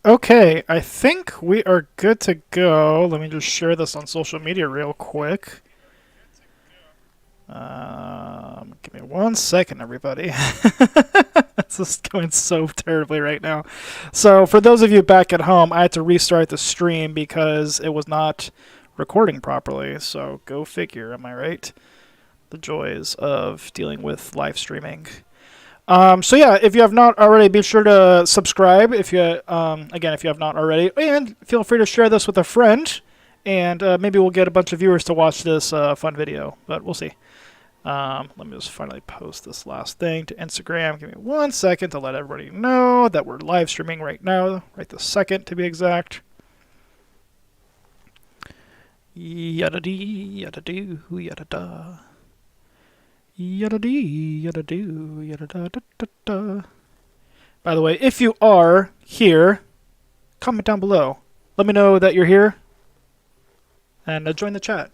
Okay, I think we are good to go. Let me just share this on social media real quick. Give me 1 second, everybody. This is going so terribly right now. So, for those of you back at home, I had to restart the stream because it was not recording properly. So, go figure, am I right? The joys of dealing with live streaming. So yeah, if you have not already, be sure to subscribe. If you, again, if you have not already, and feel free to share this with a friend, and maybe we'll get a bunch of viewers to watch this fun video. But we'll see. Let me just finally post this last thing to Instagram. Give me 1 second to let everybody know that we're live streaming right now, right this second to be exact. Yada dee, yada doo, yada da. Yada dee, yada doo, yada da da da da. By the way, if you are here, comment down below. Let me know that you're here, and join the chat.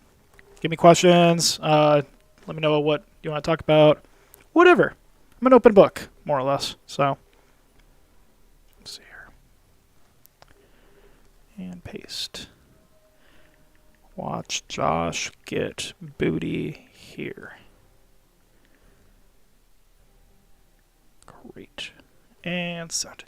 Give me questions. Let me know what you want to talk about. Whatever. I'm an open book, more or less. So, let's see here. And paste. Watch Josh get booty here. Great. And sound.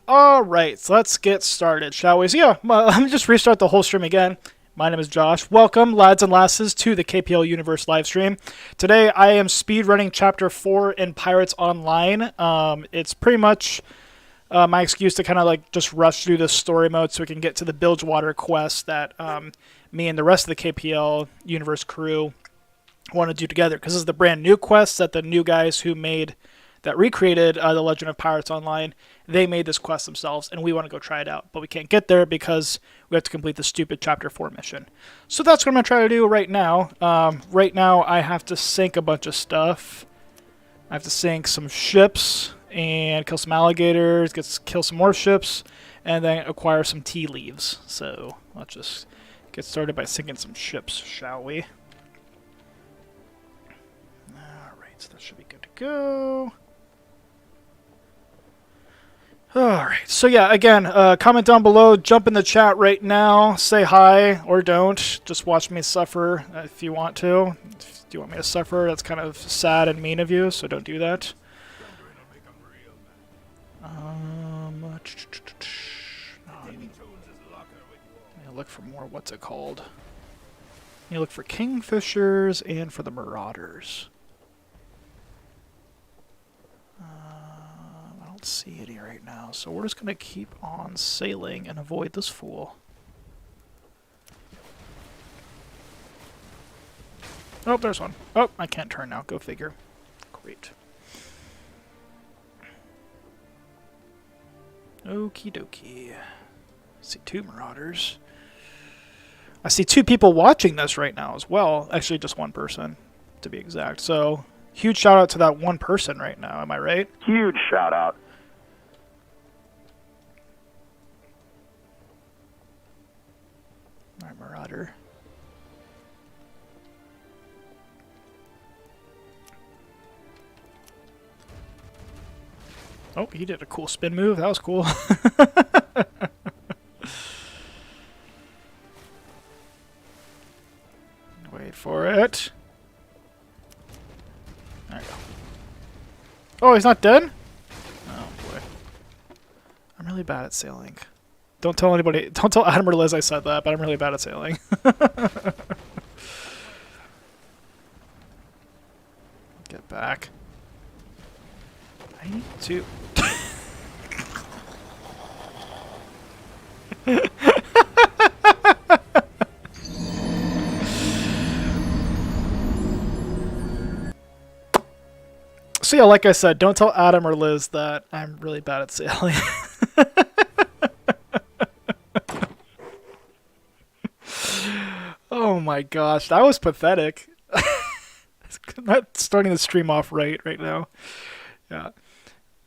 Alright, so let's get started, shall we? So yeah, let me just restart the whole stream again. My name is Josh. Welcome, lads and lasses, to the KPL Universe live stream. Today, I am speedrunning Chapter 4 in Pirates Online. It's pretty much my excuse to kind of like just rush through the story mode so we can get to the Bilgewater Quest that me and the rest of the KPL Universe crew want to do together. Because this is the brand new quest that the new guys who recreated The Legend of Pirates Online, they made this quest themselves, and we want to go try it out. But we can't get there because we have to complete the stupid Chapter 4 mission. So that's what I'm going to try to do right now. Right now, I have to sink a bunch of stuff. I have to sink some ships and kill some alligators, kill some more ships, and then acquire some tea leaves. So let's just get started by sinking some ships, shall we? Alright, so that should be good to go. Alright, so yeah, again, comment down below, jump in the chat right now, say hi, or don't, just watch me suffer if you want to. If you want me to suffer, that's kind of sad and mean of you, so don't do that. Look for more, what's it called? You look for kingfishers and for the marauders. I don't see any right now, so we're just going to keep on sailing and avoid this fool. Oh, there's one. Oh, I can't turn now. Go figure. Great. Okie dokie. See two marauders. I see two people watching this right now as well. Actually, just one person, to be exact. So, huge shout out to that one person right now. Am I right? Huge shout out. Alright, marauder. Oh, he did a cool spin move. That was cool. Wait for it. There you go. Oh, he's not dead? Oh, boy. I'm really bad at sailing. Don't tell anybody. Don't tell Adam or Liz I said that, but I'm really bad at sailing. Get back. I need to... So yeah, like I said, don't tell Adam or Liz that I'm really bad at sailing. Oh my gosh, that was pathetic. I'm not starting the stream off right now. Yeah.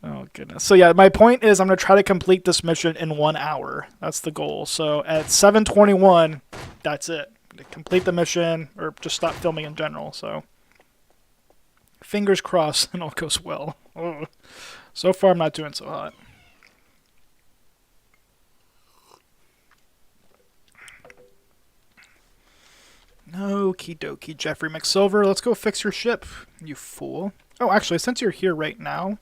Oh goodness. So yeah, my point is I'm going to try to complete this mission in 1 hour. That's the goal. So at 7:21, that's it. Complete the mission, or just stop filming in general. So fingers crossed and all goes well. Oh. So far I'm not doing so hot. Okie dokie, Jeffrey McSilver. Let's go fix your ship, you fool. Oh, actually, since you're here right now,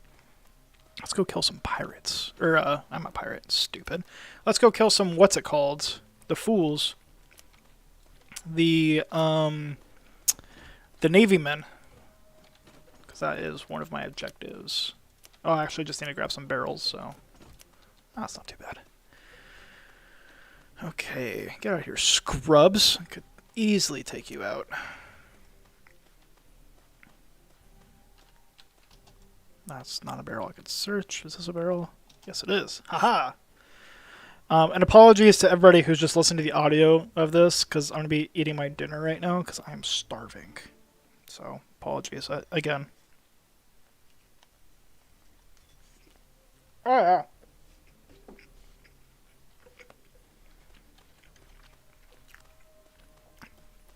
let's go kill some pirates. I'm a pirate, stupid. Let's go kill some, what's it called? The fools. The Navy men. Because that is one of my objectives. Oh, I actually just need to grab some barrels, so... that's not too bad. Okay, get out of here, scrubs. I could easily take you out. That's not a barrel I could search. Is this a barrel? Yes, it is. Haha! And apologies to everybody who's just listening to the audio of this, because I'm going to be eating my dinner right now, because I'm starving. So, apologies again. Oh, yeah.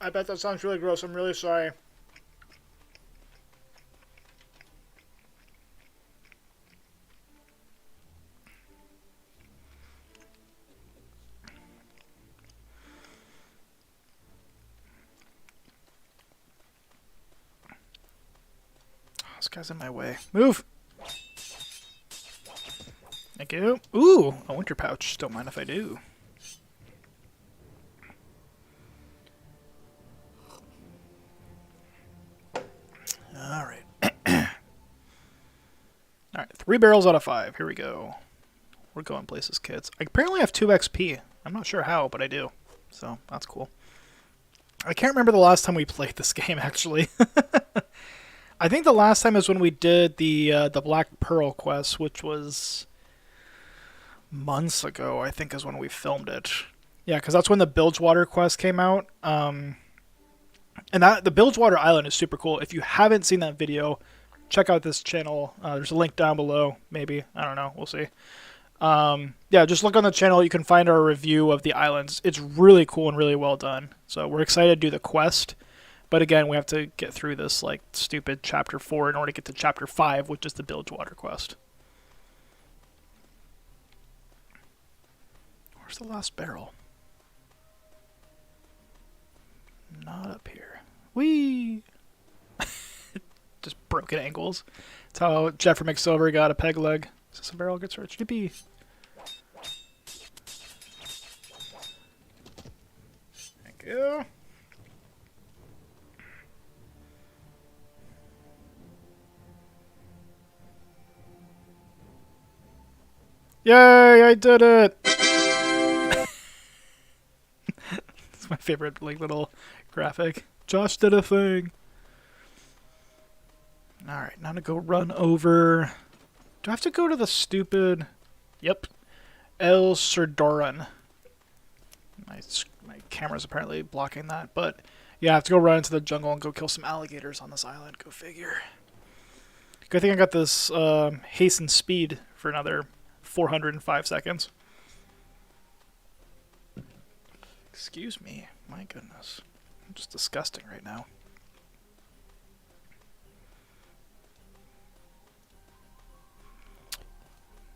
I bet that sounds really gross. I'm really sorry. This guy's in my way. Move! Thank you. Ooh, a winter pouch. Don't mind if I do. Alright. Alright, 3 barrels out of 5. Here we go. We're going places, kids. I apparently have 2 XP. I'm not sure how, but I do. So, that's cool. I can't remember the last time we played this game, actually. I think the last time is when we did the Black Pearl quest, which was months ago, I think is when we filmed it. Yeah, because that's when the Bilgewater Quest came out. And the Bilgewater Island is super cool. If you haven't seen that video, check out this channel. There's a link down below, maybe. I don't know. We'll see. Yeah, just look on the channel. You can find our review of the islands. It's really cool and really well done. So we're excited to do the quest. But again, we have to get through this like stupid Chapter 4 in order to get to Chapter 5, which is the Bilgewater Quest. Where's the last barrel? Not up here. Whee! Just broken angles. That's how Jeffrey McSilver got a peg leg. Is this a barrel gets rich? Yippee! Thank you. Yay! I did it! It's my favorite like little graphic. Josh did a thing. Alright, now to go run over... Do I have to go to the stupid... Yep. El Serdoran. My camera's apparently blocking that, but... Yeah, I have to go run into the jungle and go kill some alligators on this island. Go figure. Good thing I got this hasten speed for another 405 seconds. Excuse me. My goodness. I'm just disgusting right now.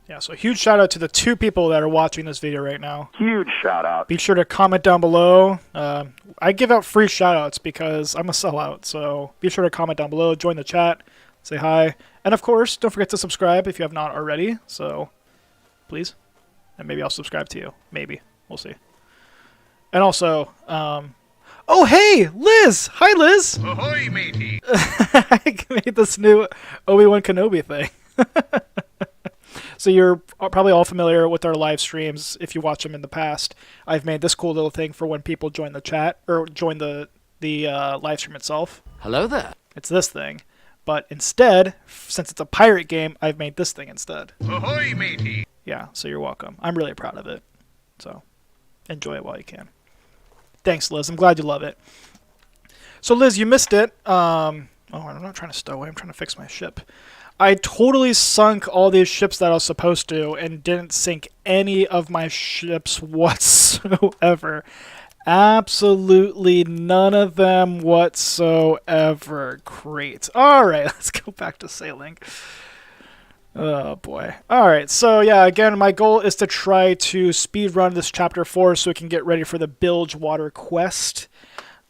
Yeah, so huge shout out to the 2 people that are watching this video right now. Huge shout out. Be sure to comment down below. I give out free shout outs because I'm a sellout, so be sure to comment down below, join the chat, say hi, and of course, don't forget to subscribe if you have not already, so please. And maybe I'll subscribe to you. Maybe. We'll see. And also, oh hey, Liz! Hi, Liz! Ahoy, matey! I made this new Obi-Wan Kenobi thing. So you're probably all familiar with our live streams if you watch them in the past. I've made this cool little thing for when people join the chat, or join the live stream itself. Hello there. It's this thing. But instead, since it's a pirate game, I've made this thing instead. Ahoy, matey! Yeah, so you're welcome. I'm really proud of it. So, enjoy it while you can. Thanks, Liz. I'm glad you love it. So, Liz, you missed it. Oh, I'm not trying to stow away. I'm trying to fix my ship. I totally sunk all these ships that I was supposed to and didn't sink any of my ships whatsoever. Absolutely none of them whatsoever. Great. Alright, let's go back to sailing. Oh boy. Alright, so yeah, again, my goal is to try to speedrun this Chapter 4 so we can get ready for the Bilgewater Quest.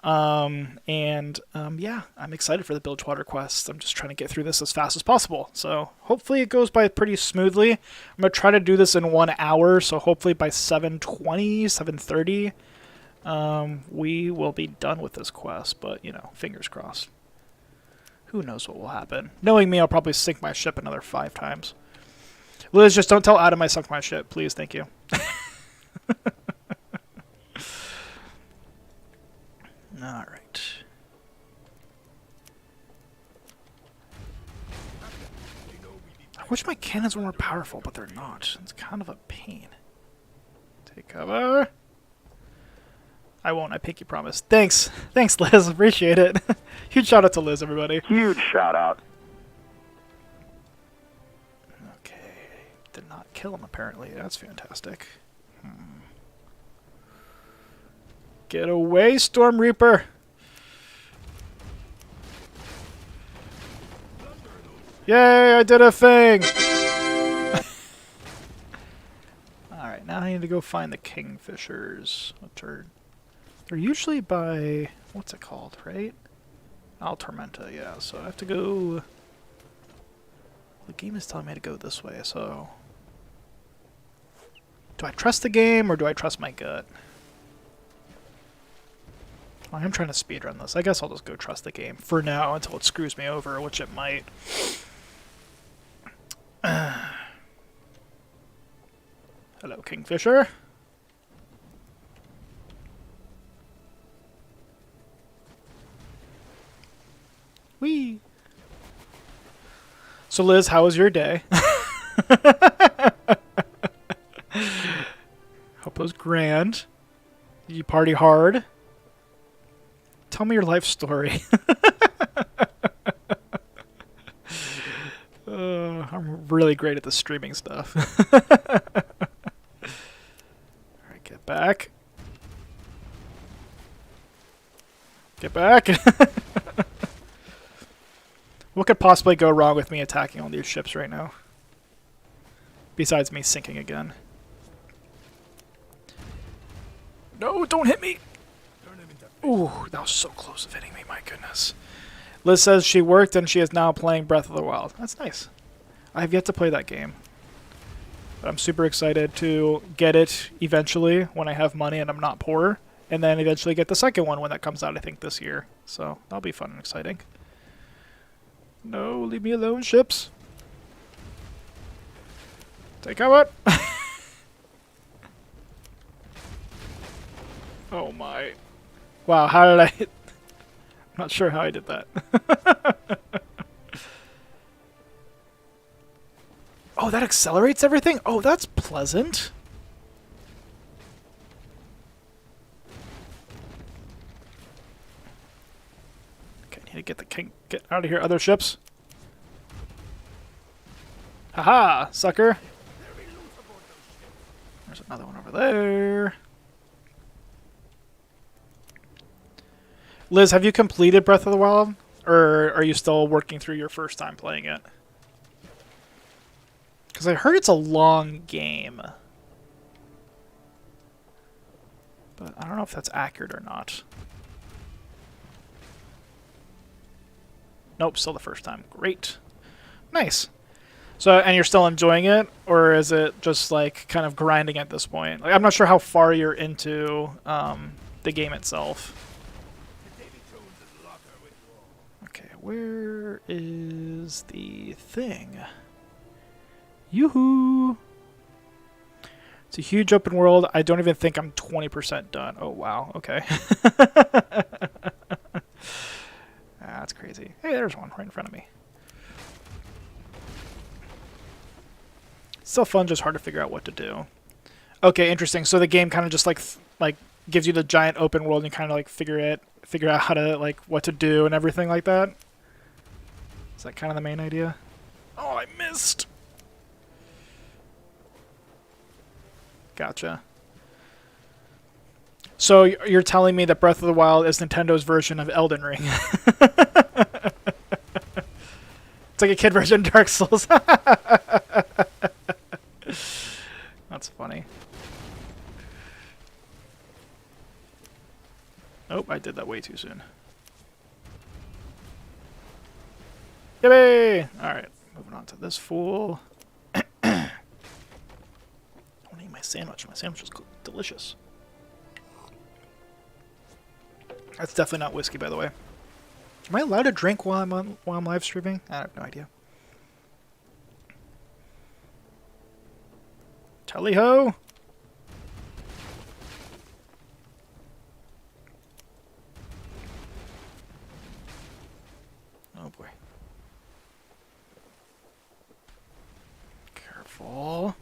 Yeah, I'm excited for the Bilgewater Quest. I'm just trying to get through this as fast as possible. So hopefully it goes by pretty smoothly. I'm going to try to do this in 1 hour, so hopefully by 7:20, 7:30, we will be done with this quest. But, you know, fingers crossed. Who knows what will happen. Knowing me, I'll probably sink my ship another 5 times. Liz, just don't tell Adam I sunk my ship, please. Thank you. Alright. I wish my cannons were more powerful, but they're not. It's kind of a pain. Take cover. I won't, I pinky promise. Thanks. Thanks, Liz. Appreciate it. Huge shout out to Liz, everybody. Huge shout out. Okay. Did not kill him, apparently. That's fantastic. Get away, Storm Reaper! Yay, I did a thing! Alright, now I need to go find the Kingfishers. They're usually by... what's it called, right? Al Tormenta, yeah. So I have to go... the game is telling me to go this way, so... do I trust the game, or do I trust my gut? I am trying to speedrun this. I guess I'll just go trust the game for now until it screws me over, which it might. Hello, Kingfisher. Whee! So Liz, how was your day? Hope it was grand. Did you party hard? Tell me your life story. I'm really great at the streaming stuff. Alright, get back. Get back. What could possibly go wrong with me attacking all these ships right now? Besides me sinking again. No, don't hit me! Ooh, that was so close of hitting me, my goodness. Liz says she worked and she is now playing Breath of the Wild. That's nice. I have yet to play that game. But I'm super excited to get it eventually when I have money and I'm not poor. And then eventually get the second one when that comes out, I think, this year. So that'll be fun and exciting. No, leave me alone, ships. Take out. Oh my. Wow, how did I... I'm not sure how I did that. Oh, that accelerates everything? Oh, that's pleasant. Okay, I need to get the king... get out of here, other ships. Haha, sucker. There's another one over there. Liz, have you completed Breath of the Wild? Or are you still working through your first time playing it? Because I heard it's a long game. But I don't know if that's accurate or not. Nope, still the first time. Great. Nice. So, and you're still enjoying it? Or is it just, like, kind of grinding at this point? Like, I'm not sure how far you're into the game itself. Okay, where is the thing? Yoo-hoo! It's a huge open world. I don't even think I'm 20% done. Oh, wow. Okay. That's crazy. Hey, there's one right in front of me. Still fun, just hard to figure out what to do. Okay, interesting. So the game kind of just like gives you the giant open world and you kind of like figure out how to like what to do and everything like that. Is that kind of the main idea? Oh, I missed. Gotcha. So you're telling me that Breath of the Wild is Nintendo's version of Elden Ring. It's like a kid version of Dark Souls. That's funny. Nope. I did that way too soon. Yippee! Alright, moving on to this fool. I want to eat my sandwich. My sandwich is delicious. That's definitely not whiskey, by the way. Am I allowed to drink while I'm live streaming? I have no idea. Tally-ho! Oh boy. Careful.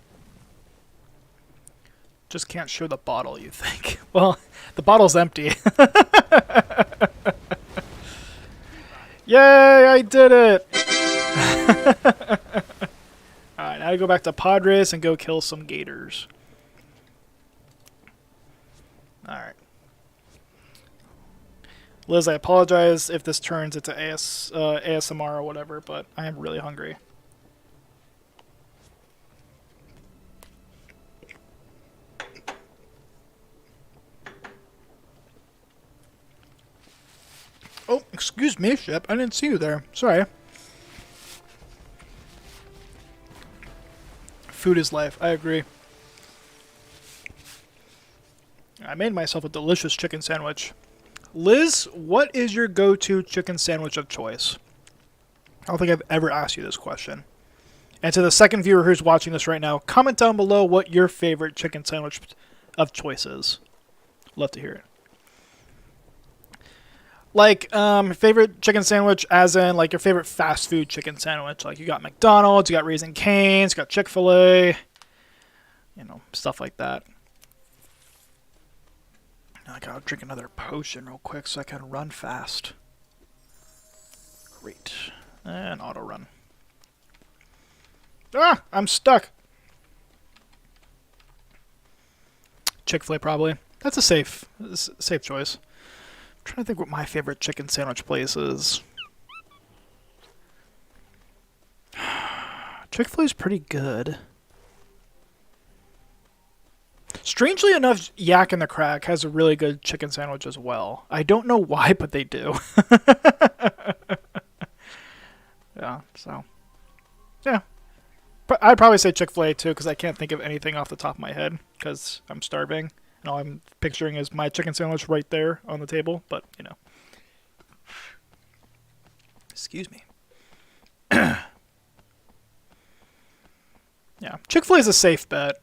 Just can't show the bottle, you think? Well, the bottle's empty. Yay, I did it! Alright, now I go back to Padres and go kill some gators. Alright. Liz, I apologize if this turns into ASMR or whatever, but I am really hungry. Oh, excuse me, Shep. I didn't see you there. Sorry. Food is life. I agree. I made myself a delicious chicken sandwich. Liz, what is your go-to chicken sandwich of choice? I don't think I've ever asked you this question. And to the second viewer who's watching this right now, comment down below what your favorite chicken sandwich of choice is. Love to hear it. Like, favorite chicken sandwich as in, like, your favorite fast food chicken sandwich. Like, you got McDonald's, you got Raising Cane's, you got Chick-fil-A. You know, stuff like that. Now I gotta drink another potion real quick so I can run fast. Great. And auto run. Ah! I'm stuck! Chick-fil-A probably. That's a safe choice. I'm trying to think what my favorite chicken sandwich place is. Chick-fil-A is pretty good. Strangely enough, Yak and the Crack has a really good chicken sandwich as well. I don't know why, but they do. Yeah, so. Yeah. But I'd probably say Chick-fil-A too, because I can't think of anything off the top of my head, because I'm starving. And all I'm picturing is my chicken sandwich right there on the table, but, you know. Excuse me. Yeah, Chick-fil-A is a safe bet.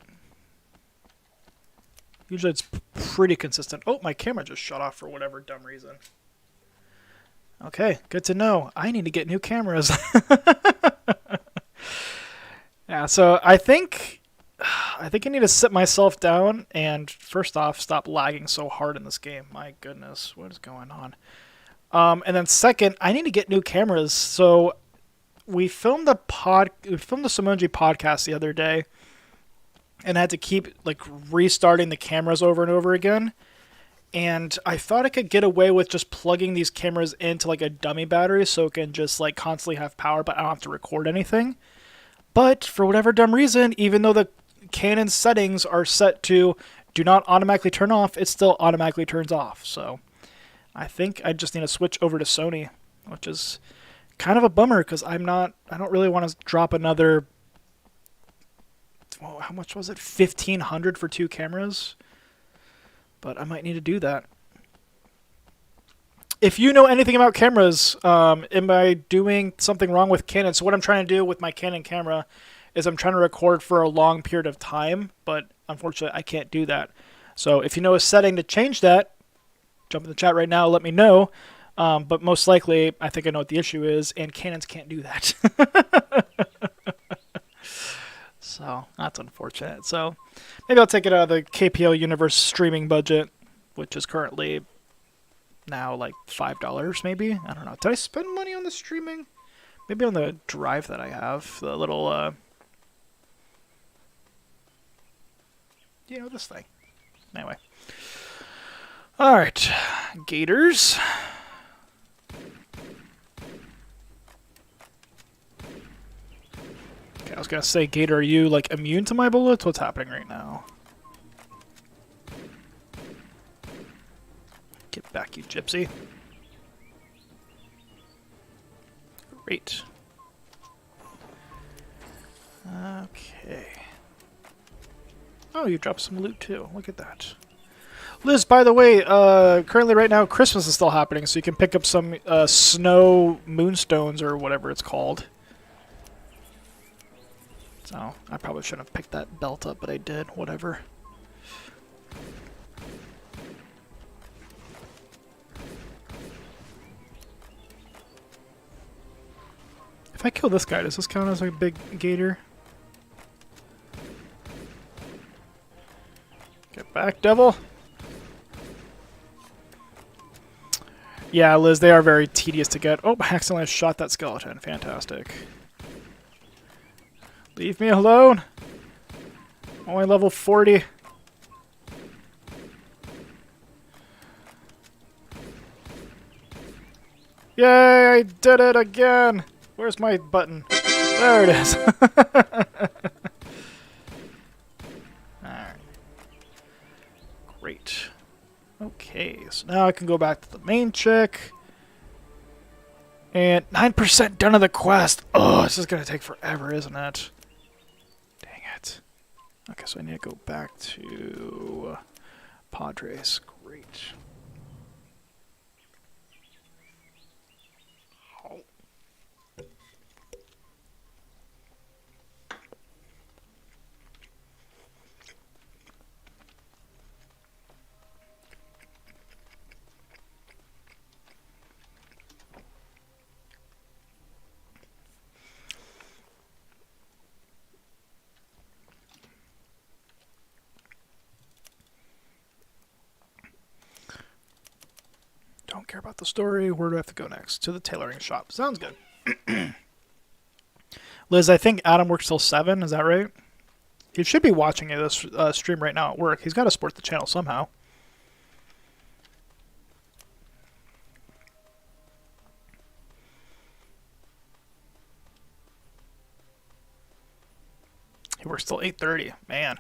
Usually it's pretty consistent. Oh, my camera just shut off for whatever dumb reason. Okay, good to know. I need to get new cameras. Yeah, so I think I need to sit myself down and first off stop lagging so hard in this game. My goodness, what is going on? And then second, I need to get new cameras. So we filmed the Simonji podcast the other day, and I had to keep like restarting the cameras over and over again. And I thought I could get away with just plugging these cameras into like a dummy battery so it can just like constantly have power, but I don't have to record anything. But for whatever dumb reason, even though the Canon settings are set to do not automatically turn off, it still automatically turns off. So I think I just need to switch over to Sony, which is kind of a bummer because I don't really want to drop another, well, how much was it? $1,500 for 2 cameras? But I might need to do that. If you know anything about cameras, am I doing something wrong with Canon? So what I'm trying to do with my Canon camera is I'm trying to record for a long period of time, but unfortunately I can't do that. So if you know a setting to change that, jump in the chat right now, let me know. But most likely, I think I know what the issue is, and Canons can't do that. So that's unfortunate. So maybe I'll take it out of the KPL Universe streaming budget, which is currently now like $5 maybe. I don't know. Did I spend money on the streaming? Maybe on the drive that I have, the little you know, this thing. Anyway. All right, gators. Okay, I was gonna say, Gator, are you like immune to my bullets? What's happening right now? Get Back, you gypsy. Great. Okay. Oh, you dropped some loot too. Look at that. Liz, by the way, currently right now Christmas is still happening, so you can pick up some snow moonstones or whatever it's called. So, I probably shouldn't have picked that belt up, but I did. Whatever. If I kill this guy, does this count as a big gator? Get back, devil! Yeah, Liz, they are very tedious to get. Oh, I accidentally shot that skeleton. Fantastic. Leave me alone! Only level 40. Yay, I did it again! Where's my button? There it is. Alright. Great. Okay, so now I can go back to the main chick. And 9% done of the quest. Oh, this is going to take forever, isn't it? Dang it. Okay, so I need to go back to Padres. Great. Don't care about the story. Where do I have to go next? To the tailoring shop. Sounds good. Liz, I think Adam works till 7. Is that right? He should be watching this stream right now at work. He's got to support the channel somehow. He works till 8:30. Man.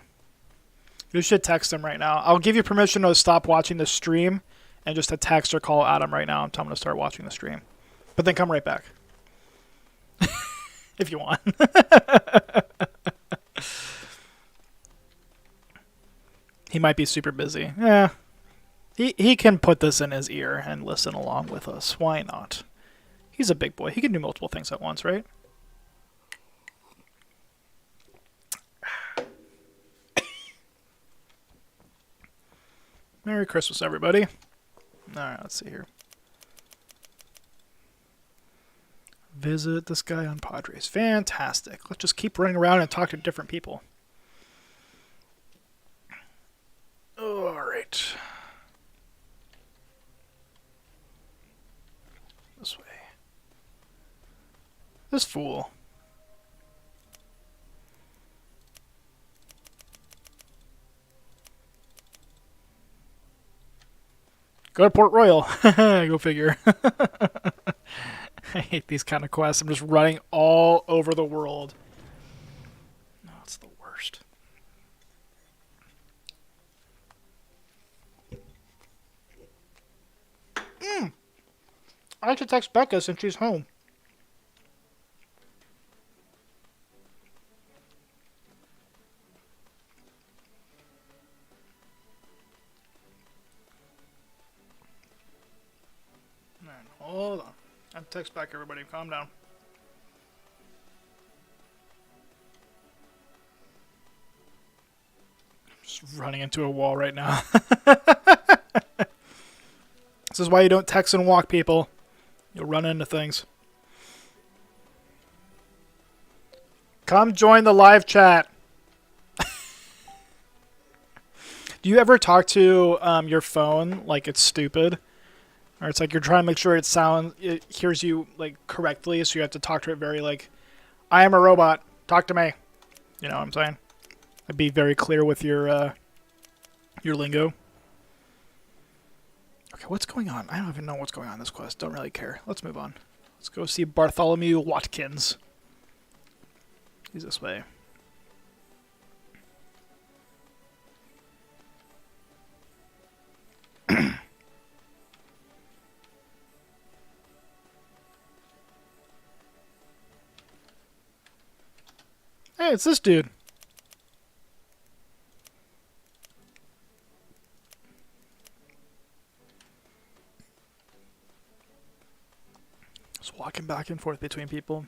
You should text him right now. I'll give you permission to stop watching the stream and just to text or call Adam right now and tell him to start watching the stream. But then come right back. If you want. He might be super busy. Yeah. He can put this in his ear and listen along with us. Why not? He's a big boy. He can do multiple things at once, right? Merry Christmas, everybody. Alright, let's see here. Visit this guy on Padres. Fantastic. Let's just keep running around and talk to different people. Alright. This way. This fool. Go to Port Royal. Go figure. I hate these kind of quests. I'm just running all over the world. No, it's the worst. I should text Becca since she's home. Man, hold on. I'll text back everybody. Calm down. Just running into a wall right now. This is why you don't text and walk, people. You'll run into things. Come join the live chat. Do you ever talk to your phone like it's stupid? Or it's like you're trying to make sure it hears you like correctly, so you have to talk to it very like, I am a robot. Talk to me. You know what I'm saying? I'd be very clear with your lingo. Okay, what's going on? I don't even know what's going on in this quest. Don't really care. Let's move on. Let's go see Bartholomew Watkins. He's this way. Hey, it's this dude. Just walking back and forth between people.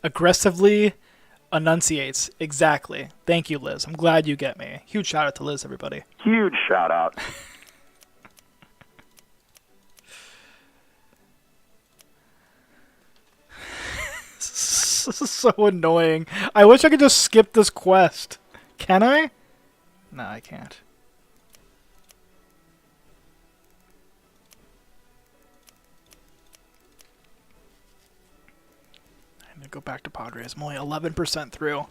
Aggressively enunciates. Exactly. Thank you, Liz. I'm glad you get me. Huge shout out to Liz, everybody. Huge shout out. This is so annoying. I wish I could just skip this quest. Can I? No, I can't. I'm gonna go back to Padres. I'm only 11% through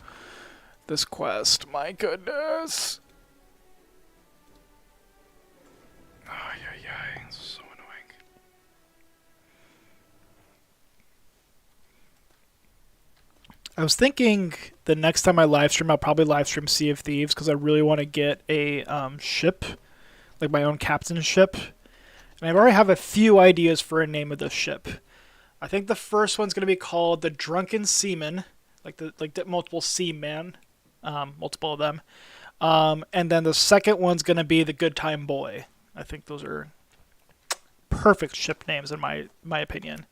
this quest. My goodness. Ay, ay, ay. This is so annoying. I was thinking the next time I live stream, I'll probably live stream Sea of Thieves because I really want to get a ship, like my own captain ship. And I already have a few ideas for a name of this ship. I think the first one's going to be called the Drunken Seaman, like the multiple seaman, multiple of them. And then the second one's going to be the Good Time Boy. I think those are perfect ship names in my opinion.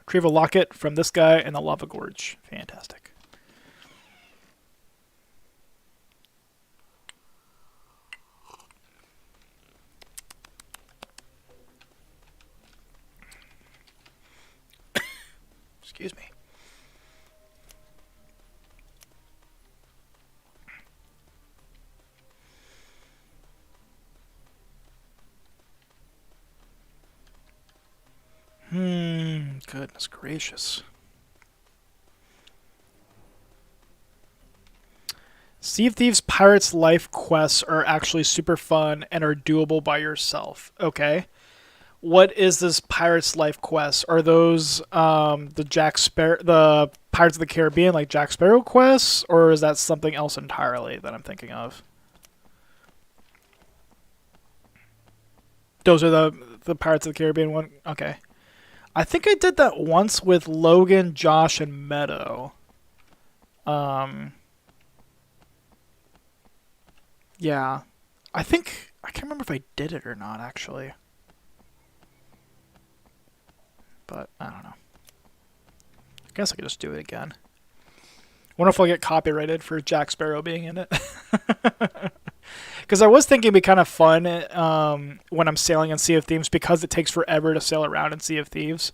Retrieve a locket from this guy in the lava gorge. Fantastic. Excuse me. Goodness gracious. Sea of Thieves Pirates Life quests are actually super fun and are doable by yourself. Okay. What is this Pirates Life quest? Are those the Pirates of the Caribbean like Jack Sparrow quests, or is that something else entirely that I'm thinking of? Those are the Pirates of the Caribbean one. Okay. I think I did that once with Logan, Josh, and Meadow. Yeah. I can't remember if I did it or not, actually. But, I don't know. I guess I could just do it again. Wonder if I'll get copyrighted for Jack Sparrow being in it. Because I was thinking it'd be kind of fun when I'm sailing in Sea of Thieves, because it takes forever to sail around in Sea of Thieves.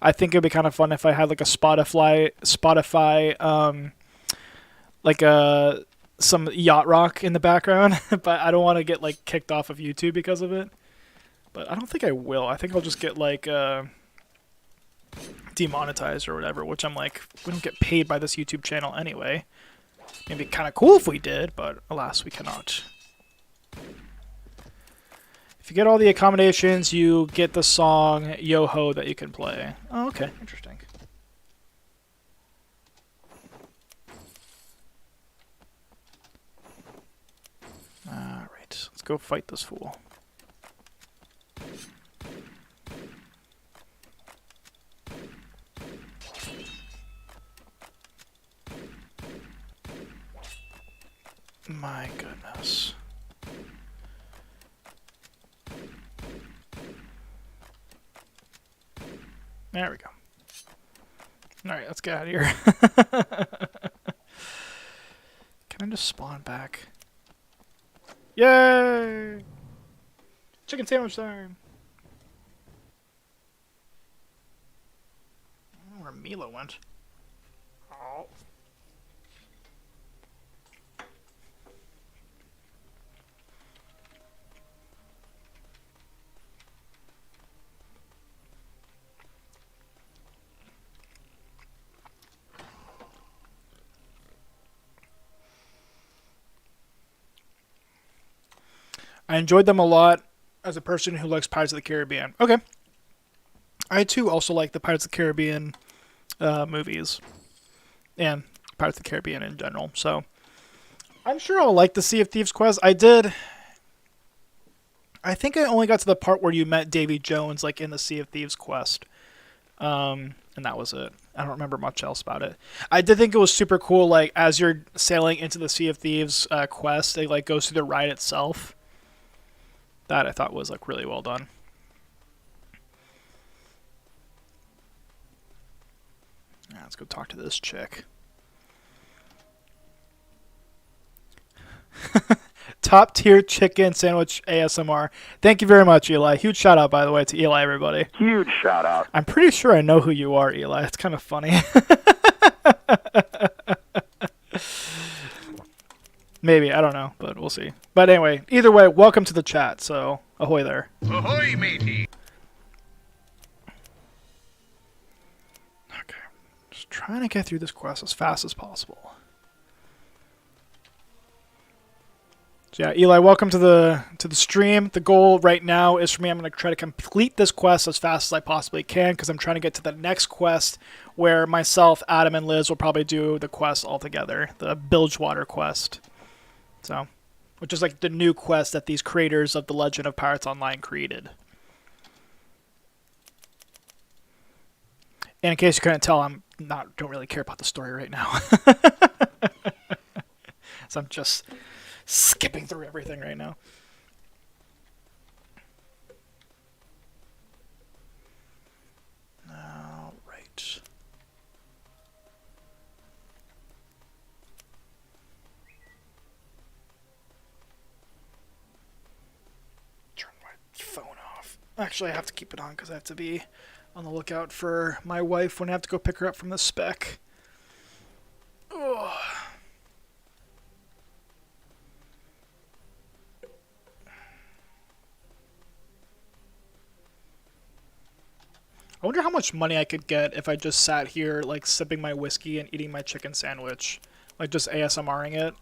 I think it'd be kind of fun if I had like a Spotify some yacht rock in the background. But I don't want to get like kicked off of YouTube because of it. But I don't think I will. I think I'll just get like demonetized or whatever, which I'm like, we don't get paid by this YouTube channel anyway. It'd be kind of cool if we did, but alas, we cannot. If you get all the accommodations, you get the song Yo Ho that you can play. Oh, okay. Interesting. Alright, let's go fight this fool. My goodness. There we go. Alright, let's get out of here. Can I just spawn back? Yay! Chicken sandwich time! I don't know where Mila went. Oh. I enjoyed them a lot as a person who likes Pirates of the Caribbean. Okay. I too also like the Pirates of the Caribbean movies and Pirates of the Caribbean in general. So I'm sure I'll like the Sea of Thieves quest. I did I think I only got to the part where you met Davy Jones, like in the Sea of Thieves quest. And that was it. I don't remember much else about it. I did think it was super cool. Like as you're sailing into the Sea of Thieves quest, it like goes through the ride itself. That I thought was like really well done. Yeah, let's go talk to this chick. Top tier chicken sandwich ASMR. Thank you very much, Eli. Huge shout out, by the way, to Eli, everybody. Huge shout out. I'm pretty sure I know who you are, Eli. It's kind of funny. Maybe, I don't know, but we'll see. But anyway, either way, welcome to the chat, so ahoy there. Ahoy, matey. Okay, just trying to get through this quest as fast as possible. So yeah, Eli, welcome to the stream. The goal right now is for me, I'm going to try to complete this quest as fast as I possibly can because I'm trying to get to the next quest where myself, Adam, and Liz will probably do the quest all together, the Bilgewater Quest. So, which is like the new quest that these creators of the Legend of Pirates Online created. And in case you couldn't tell, don't really care about the story right now. So I'm just skipping through everything right now. All right. Turn my phone off. Actually, I have to keep it on because I have to be on the lookout for my wife when I have to go pick her up from the spec. Ugh. I wonder how much money I could get if I just sat here, like, sipping my whiskey and eating my chicken sandwich. Like, just ASMRing it.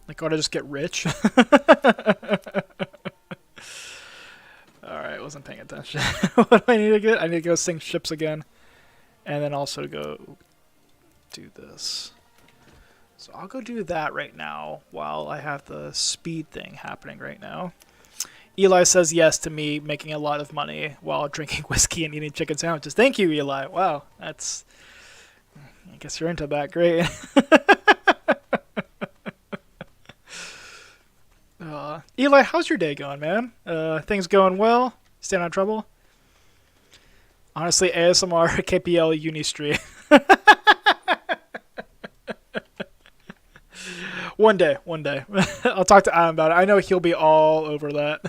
Like, would I just get rich? Alright, wasn't paying attention. What do I need to get? I need to go sing Ships again. And then also go do this. So I'll go do that right now while I have the speed thing happening right now. Eli says yes to me making a lot of money while drinking whiskey and eating chicken sandwiches. Thank you, Eli. Wow, that's... I guess you're into that. Great. Eli, how's your day going, man? Things going well? Staying out of trouble? Honestly, ASMR KPL uni stream. One day. I'll talk to Adam about it. I know he'll be all over that.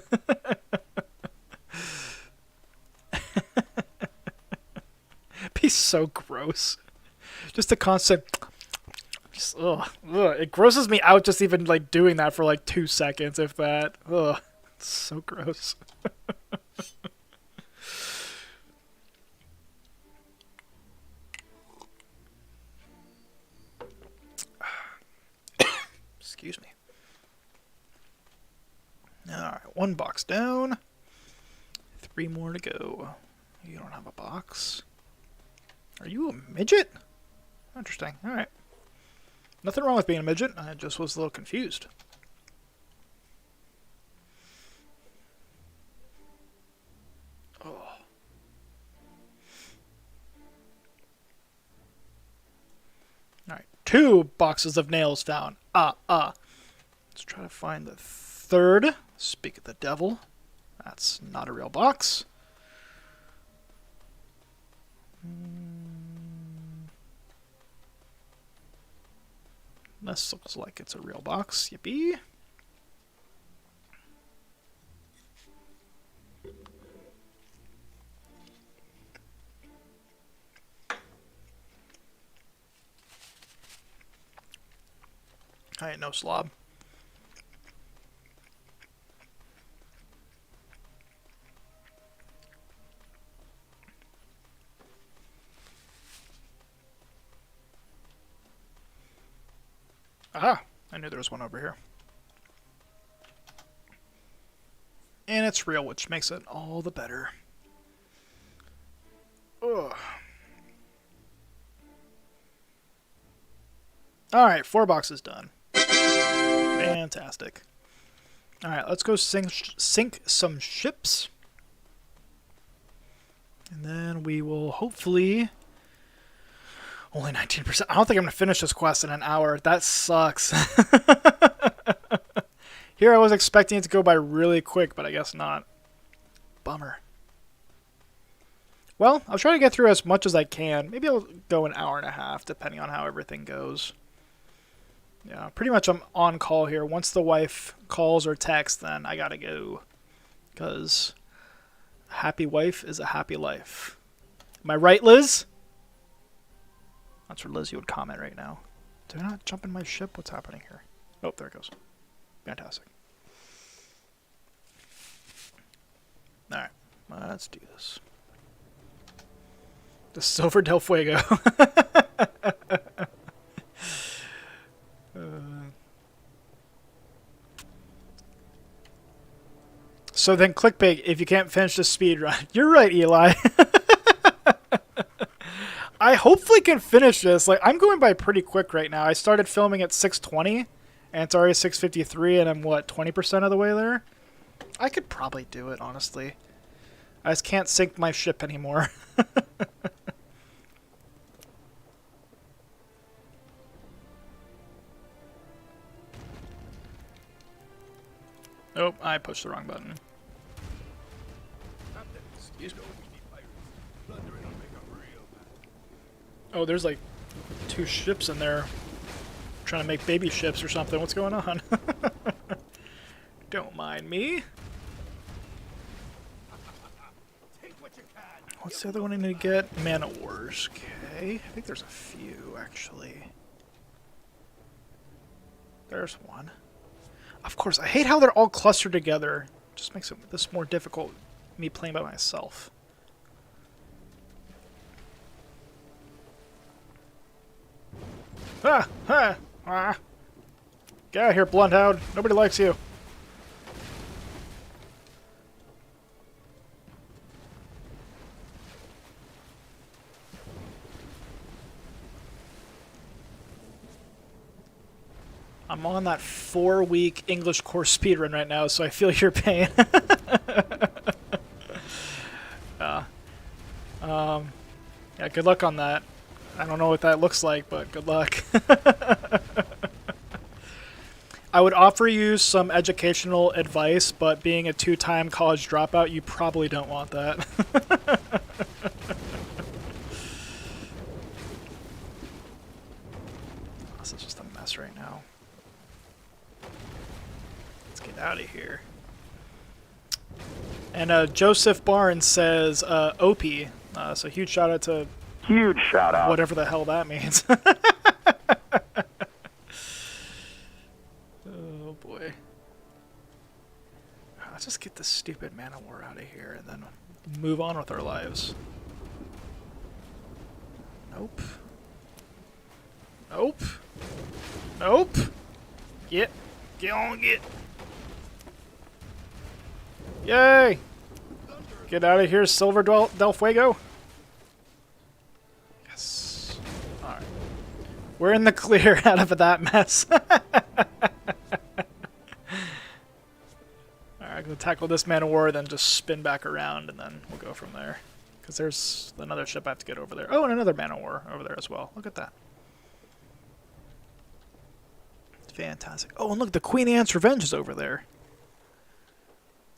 Be so gross. Just a constant... ugh. It grosses me out just even like doing that for like 2 seconds, if that. Ugh. It's so gross. Excuse me. Alright, 1 box down. 3 more to go. You don't have a box. Are you a midget? Interesting. Alright. Nothing wrong with being a midget. I just was a little confused. Oh. Alright. 2 boxes of nails found. Let's try to find the 3rd. Speak of the devil. That's not a real box. This looks like it's a real box. Yippee. I ain't no slob. Aha! I knew there was one over here. And it's real, which makes it all the better. Ugh. Alright, 4 boxes done. Fantastic. All right, let's go sink some ships. And then we will hopefully... Only 19%. I don't think I'm going to finish this quest in an hour. That sucks. Here I was expecting it to go by really quick, but I guess not. Bummer. Well, I'll try to get through as much as I can. Maybe I'll go an hour and a half, depending on how everything goes. Yeah, pretty much I'm on call here. Once the wife calls or texts, then I gotta go. Because a happy wife is a happy life. Am I right, Liz? That's where Liz, you would comment right now. Did I not jump in my ship? What's happening here? Oh, there it goes. Fantastic. Alright, let's do this. The Silver Del Fuego. So then clickbait if you can't finish the speed run. You're right, Eli. I hopefully can finish this. Like, I'm going by pretty quick right now. I started filming at 6:20, and it's already 6:53, and I'm, what, 20% of the way there? I could probably do it, honestly. I just can't sink my ship anymore. Oh, I pushed the wrong button. Excuse me. Oh, there's like 2 ships in there trying to make baby ships or something. What's going on? Don't mind me. What's the other one I need to get? Man of Wars. Okay. I think there's a few, actually. There's one. Of course, I hate how they're all clustered together. Just makes this more difficult, me playing by myself. Ah! Ah! Ah! Get out of here, Blunthound. Nobody likes you. I'm on that 4-week English course speedrun right now, so I feel your pain. Yeah, good luck on that. I don't know what that looks like, but good luck. I would offer you some educational advice, but being a 2-time college dropout, you probably don't want that. This is just a mess right now. Let's get out of here. And Joseph Barnes says, OP. So huge shout out to... Huge shout out. Whatever the hell that means. Oh boy. Let's just get this stupid Man of War out of here and then move on with our lives. Nope. Nope. Nope. Get on, get. Yay! Get out of here, Silver Del Fuego. Yes. Alright. We're in the clear out of that mess. Alright, I'm going to tackle this Man of War, then just spin back around, and then we'll go from there. Because there's another ship I have to get over there. Oh, and another Man of War over there as well. Look at that. Fantastic. Oh, and look, the Queen Anne's Revenge is over there.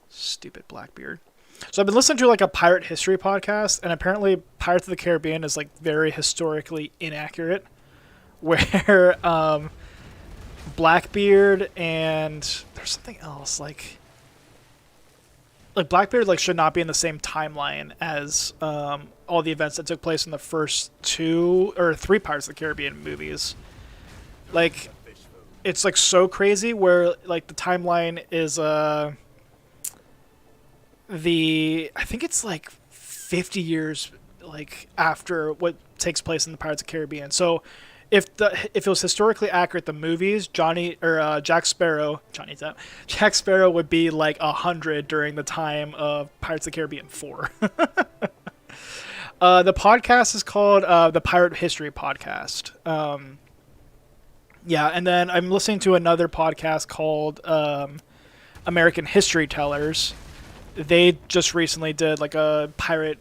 Stupid Blackbeard. So I've been listening to like a pirate history podcast, and apparently Pirates of the Caribbean is like very historically inaccurate, where Blackbeard and there's something else like Blackbeard like should not be in the same timeline as all the events that took place in the first 2 or 3 Pirates of the Caribbean movies. Like, it's like so crazy where like the timeline is I think it's like 50 years like after what takes place in the Pirates of the Caribbean. So if it was historically accurate, the movies, Jack Sparrow would be like 100 during the time of Pirates of the Caribbean 4. The podcast is called the Pirate History Podcast. Yeah, and then I'm listening to another podcast called American History Tellers. They just recently did like a pirate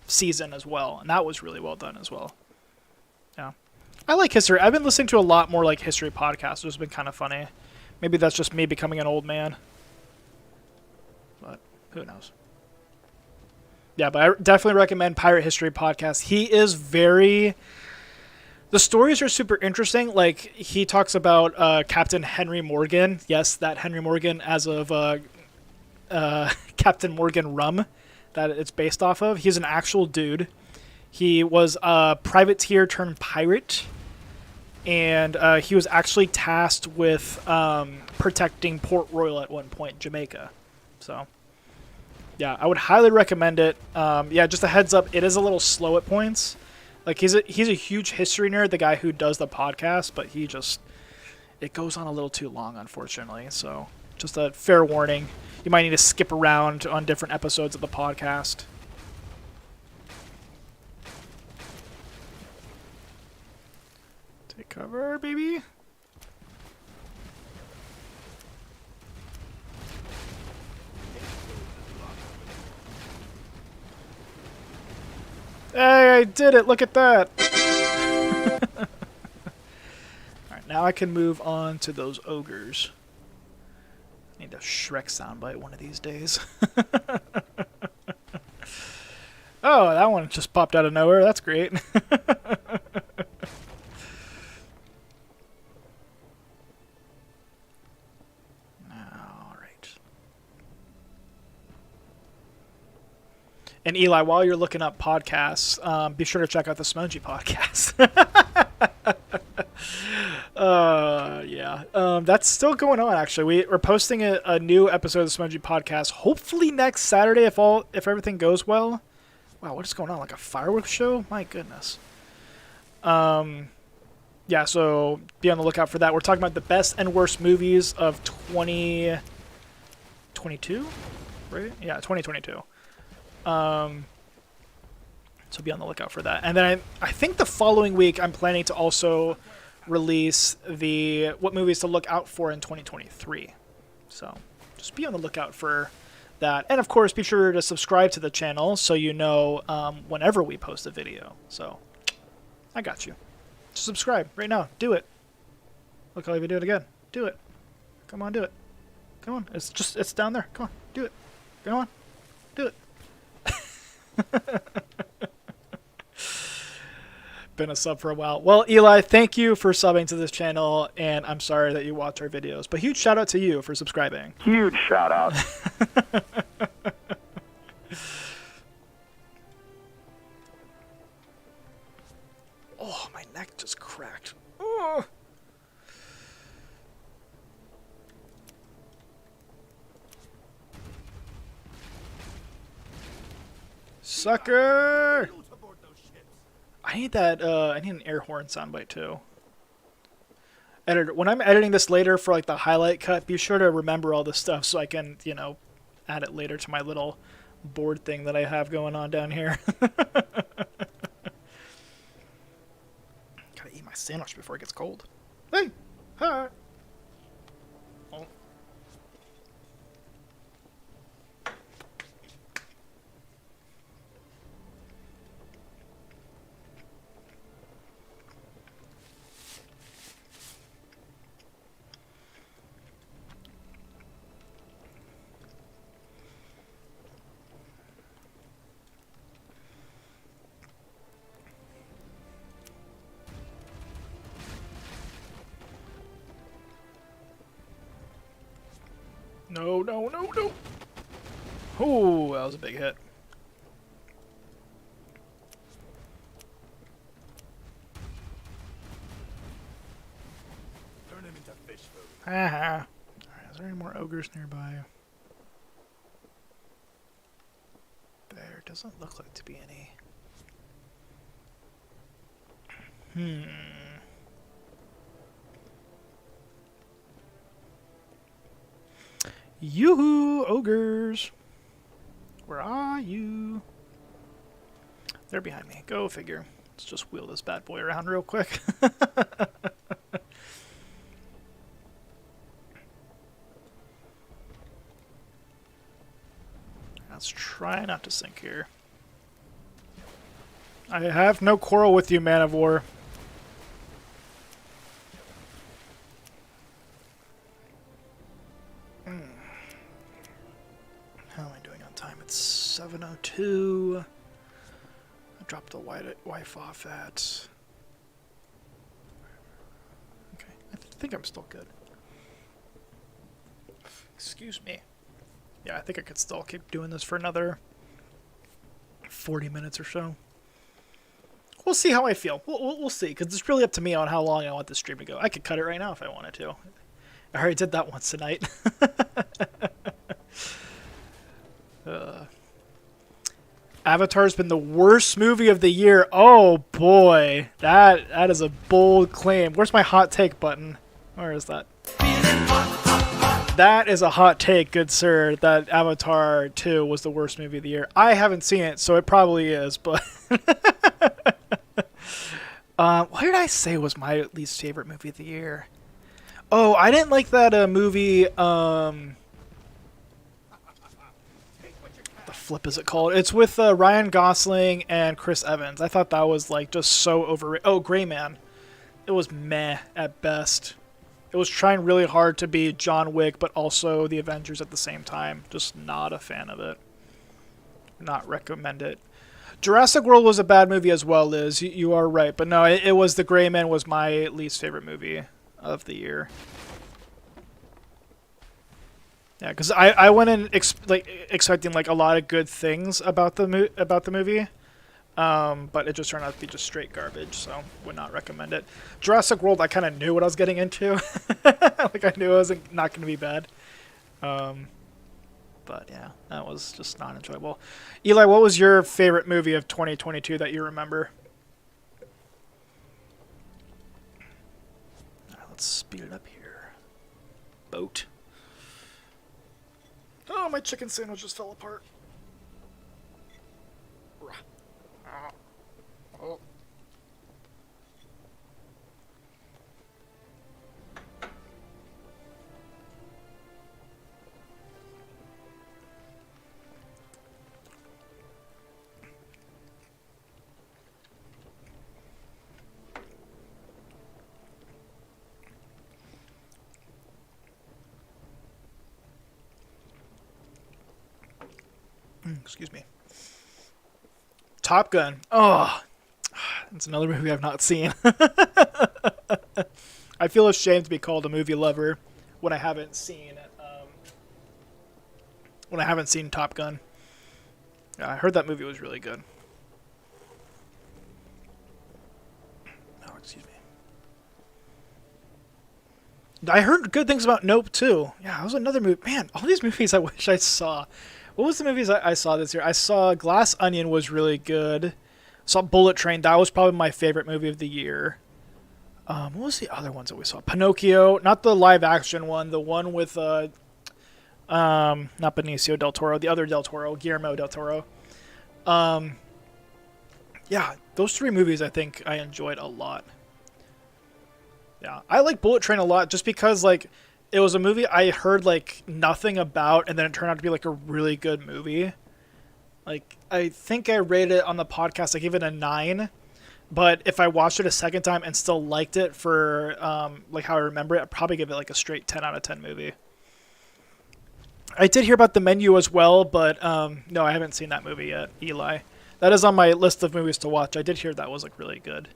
season as well, and that was really well done as well. Yeah, I like history. I've been listening to a lot more like history podcasts. It's been kind of funny. Maybe that's just me becoming an old man, but who knows? Yeah, but I definitely recommend Pirate History Podcast. He is very. The stories are super interesting. Like, he talks about Captain Henry Morgan. Yes, that Henry Morgan as of Captain Morgan Rum that it's based off of. He's an actual dude. He was a privateer turned pirate. And he was actually tasked with protecting Port Royal at one point, Jamaica. So, yeah, I would highly recommend it. Yeah, just a heads up, it is a little slow at points. Like, he's a huge history nerd, the guy who does the podcast, but it goes on a little too long, unfortunately. So, just a fair warning. You might need to skip around on different episodes of the podcast. Take cover, baby. Hey, I did it! Look at that! Alright, now I can move on to those ogres. I need a Shrek soundbite one of these days. Oh, that one just popped out of nowhere. That's great. And Eli, while you're looking up podcasts, be sure to check out the Smudgy podcast. Yeah, that's still going on. Actually, we're posting a new episode of the Smudgy podcast. Hopefully next Saturday, if everything goes well. Wow, what is going on? Like a fireworks show? My goodness. Yeah, so be on the lookout for that. We're talking about the best and worst movies of 2022, right? Yeah, 2022. So be on the lookout for that. And then I think the following week I'm planning to also release what movies to look out for in 2023. So just be on the lookout for that. And of course, be sure to subscribe to the channel so you know whenever we post a video. So I got you. Just subscribe right now. Do it. Look, I'll even do it again. Do it. Come on, do it. Come on. It's down there. Come on. Do it. Come on. Do it. Been a sub for a while. Well, Eli, thank you for subbing to this channel, and I'm sorry that you watch our videos, but huge shout out to you for subscribing. Huge shout out. Oh, my neck just cracked. Oh. Sucker! I need that, I need an air horn soundbite too. Editor, when I'm editing this later for like the highlight cut, be sure to remember all this stuff so I can, add it later to my little board thing that I have going on down here. Gotta eat my sandwich before it gets cold. Hey! Hi! Oh. No, no, no, no. Oh, that was a big hit. Turn him into fish food. Haha. Alright, is there any more ogres nearby? There doesn't look like to be any. Yoo-hoo, ogres! Where are you? They're behind me. Go figure. Let's just wheel this bad boy around real quick. Let's try not to sink here. I have no quarrel with you, Man of War. How am I doing on time? It's 7:02. I dropped the wife off at... Okay, I think I'm still good. Excuse me. Yeah, I think I could still keep doing this for another 40 minutes or so. We'll see how I feel. We'll see, because it's really up to me on how long I want this stream to go. I could cut it right now if I wanted to. I already did that once tonight. Avatar's been the worst movie of the year. Oh boy, that is a bold claim. Where's my hot take button? Where is that? That is a hot take, good sir, that Avatar 2 was the worst movie of the year. I haven't seen it, so it probably is, but... what did I say was my least favorite movie of the year? Oh, I didn't like that movie, the flip is it called? It's with Ryan Gosling and Chris Evans. I thought that was, like, just so overrated. Oh, Gray Man. It was meh at best. It was trying really hard to be John Wick, but also the Avengers at the same time. Just not a fan of it. Not recommend it. Jurassic World was a bad movie as well, Liz. You are right. But no, it was The Gray Man was my least favorite movie of the year. Yeah, because I went in expecting like a lot of good things about the movie. But it just turned out to be just straight garbage, so would not recommend it. Jurassic World, I kind of knew what I was getting into. Like, I knew it was not going to be bad. But, yeah, that was just not enjoyable. Eli, what was your favorite movie of 2022 that you remember? Let's speed it up here. Boat. Oh, my chicken sandwich just fell apart. Oh. Excuse me. Top Gun. Oh, it's another movie I've not seen. I feel ashamed to be called a movie lover when I haven't seen Top Gun. Yeah, I heard that movie was really good. Oh, excuse me. I heard good things about Nope too. Yeah, that was another movie. Man, all these movies I wish I saw. What was the movies I saw this year? I saw Glass Onion was really good. Saw Bullet Train. That was probably my favorite movie of the year. What was the other ones that we saw? Pinocchio, not the live action one. The one with not Benicio del Toro, the other del Toro, Guillermo del Toro. Yeah, those three movies I think I enjoyed a lot. Yeah, I like Bullet Train a lot just because like it was a movie I heard like nothing about, and then it turned out to be like a really good movie. Like I think I rated it on the podcast. I gave it a 9, but if I watched it a second time and still liked it for like how I remember it, I'd probably give it like a straight 10 out of 10 movie. I did hear about The Menu as well, but no, I haven't seen that movie yet, Eli. That is on my list of movies to watch. I did hear that was like really good.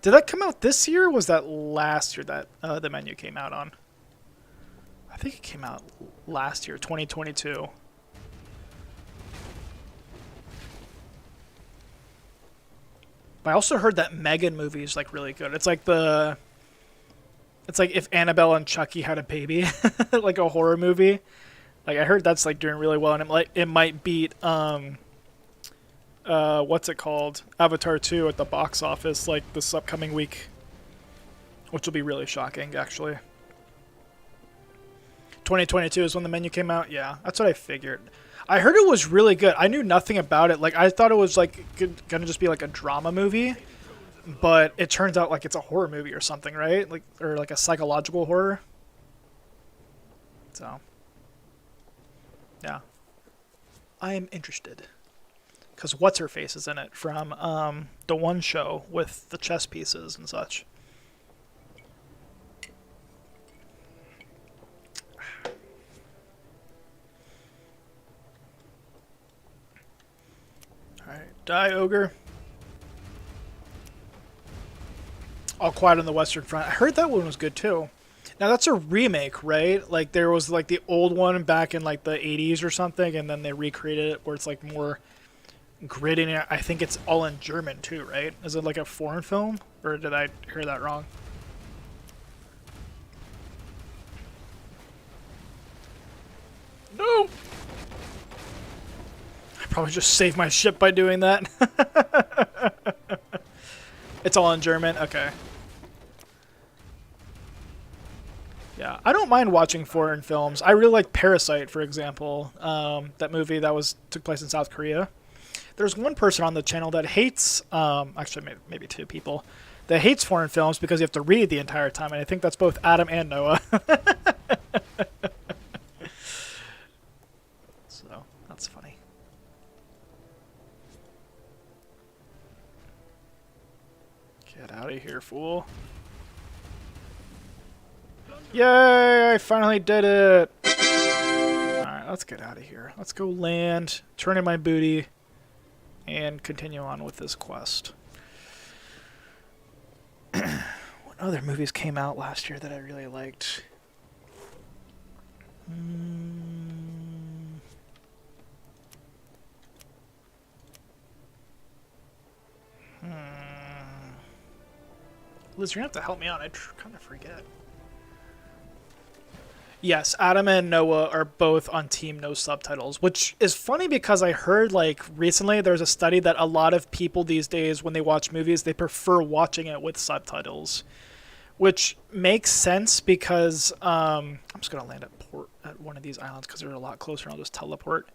Did that come out this year, or was that last year that The Menu came out on? I think it came out last year, 2022. But I also heard that Megan movie is like really good. It's like if Annabelle and Chucky had a baby, like a horror movie. Like I heard that's like doing really well, and it might beat what's it called? Avatar 2 at the box office like this upcoming week, which will be really shocking actually. 2022 is when The Menu came out. Yeah, that's what I figured. I heard it was really good. I knew nothing about it. Like I thought it was like gonna just be like a drama movie, but it turns out like it's a horror movie or something, right? Like or like a psychological horror. So, yeah. I am interested. Because what's her face is in it from the one show with the chess pieces and such. Alright, die, ogre. All Quiet on the Western Front. I heard that one was good too. Now that's a remake, right? Like there was like the old one back in like the 80s or something, and then they recreated it where it's like more gritty. I think it's all in German too, right? Is it like a foreign film, or did I hear that wrong? No! I probably just saved my ship by doing that. It's all in German? Okay. Yeah, I don't mind watching foreign films. I really like Parasite, for example. That movie that took place in South Korea. There's one person on the channel that hates, actually maybe two people, that hates foreign films because you have to read the entire time, and I think that's both Adam and Noah. So, that's funny. Get out of here, fool. Yay! I finally did it! Alright, let's get out of here. Let's go land, turn in my booty, and continue on with this quest. What other movies came out last year that I really liked? Liz, you're going to have to help me out. I kind of forget. Yes, Adam and Noah are both on Team No Subtitles, which is funny because I heard like recently there's a study that a lot of people these days when they watch movies, they prefer watching it with subtitles, which makes sense because I'm just going to land at one of these islands because they're a lot closer and I'll just teleport.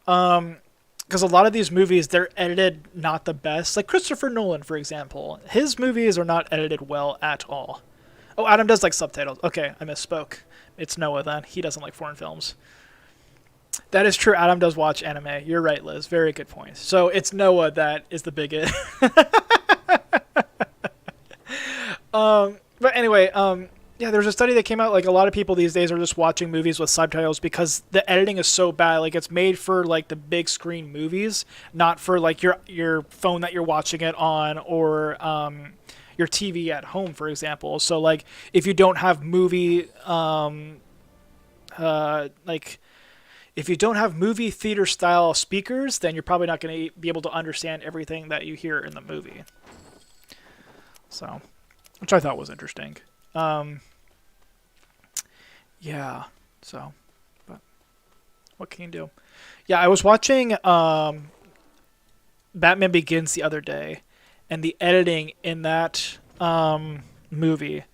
Because a lot of these movies, they're edited not the best. Like Christopher Nolan, for example. His movies are not edited well at all. Oh, Adam does like subtitles. Okay, I misspoke. It's Noah then. He doesn't like foreign films. That is true. Adam does watch anime. You're right, Liz. Very good point. So it's Noah that is the bigot. But anyway, yeah, there's a study that came out, like a lot of people these days are just watching movies with subtitles because the editing is so bad. Like it's made for like the big screen movies, not for like your phone that you're watching it on or your TV at home, for example. So like if you don't have movie if you don't have movie theater style speakers, then you're probably not going to be able to understand everything that you hear in the movie. So, which I thought was interesting. Yeah, so, but what can you do? Yeah, I was watching Batman Begins the other day, and the editing in that movie,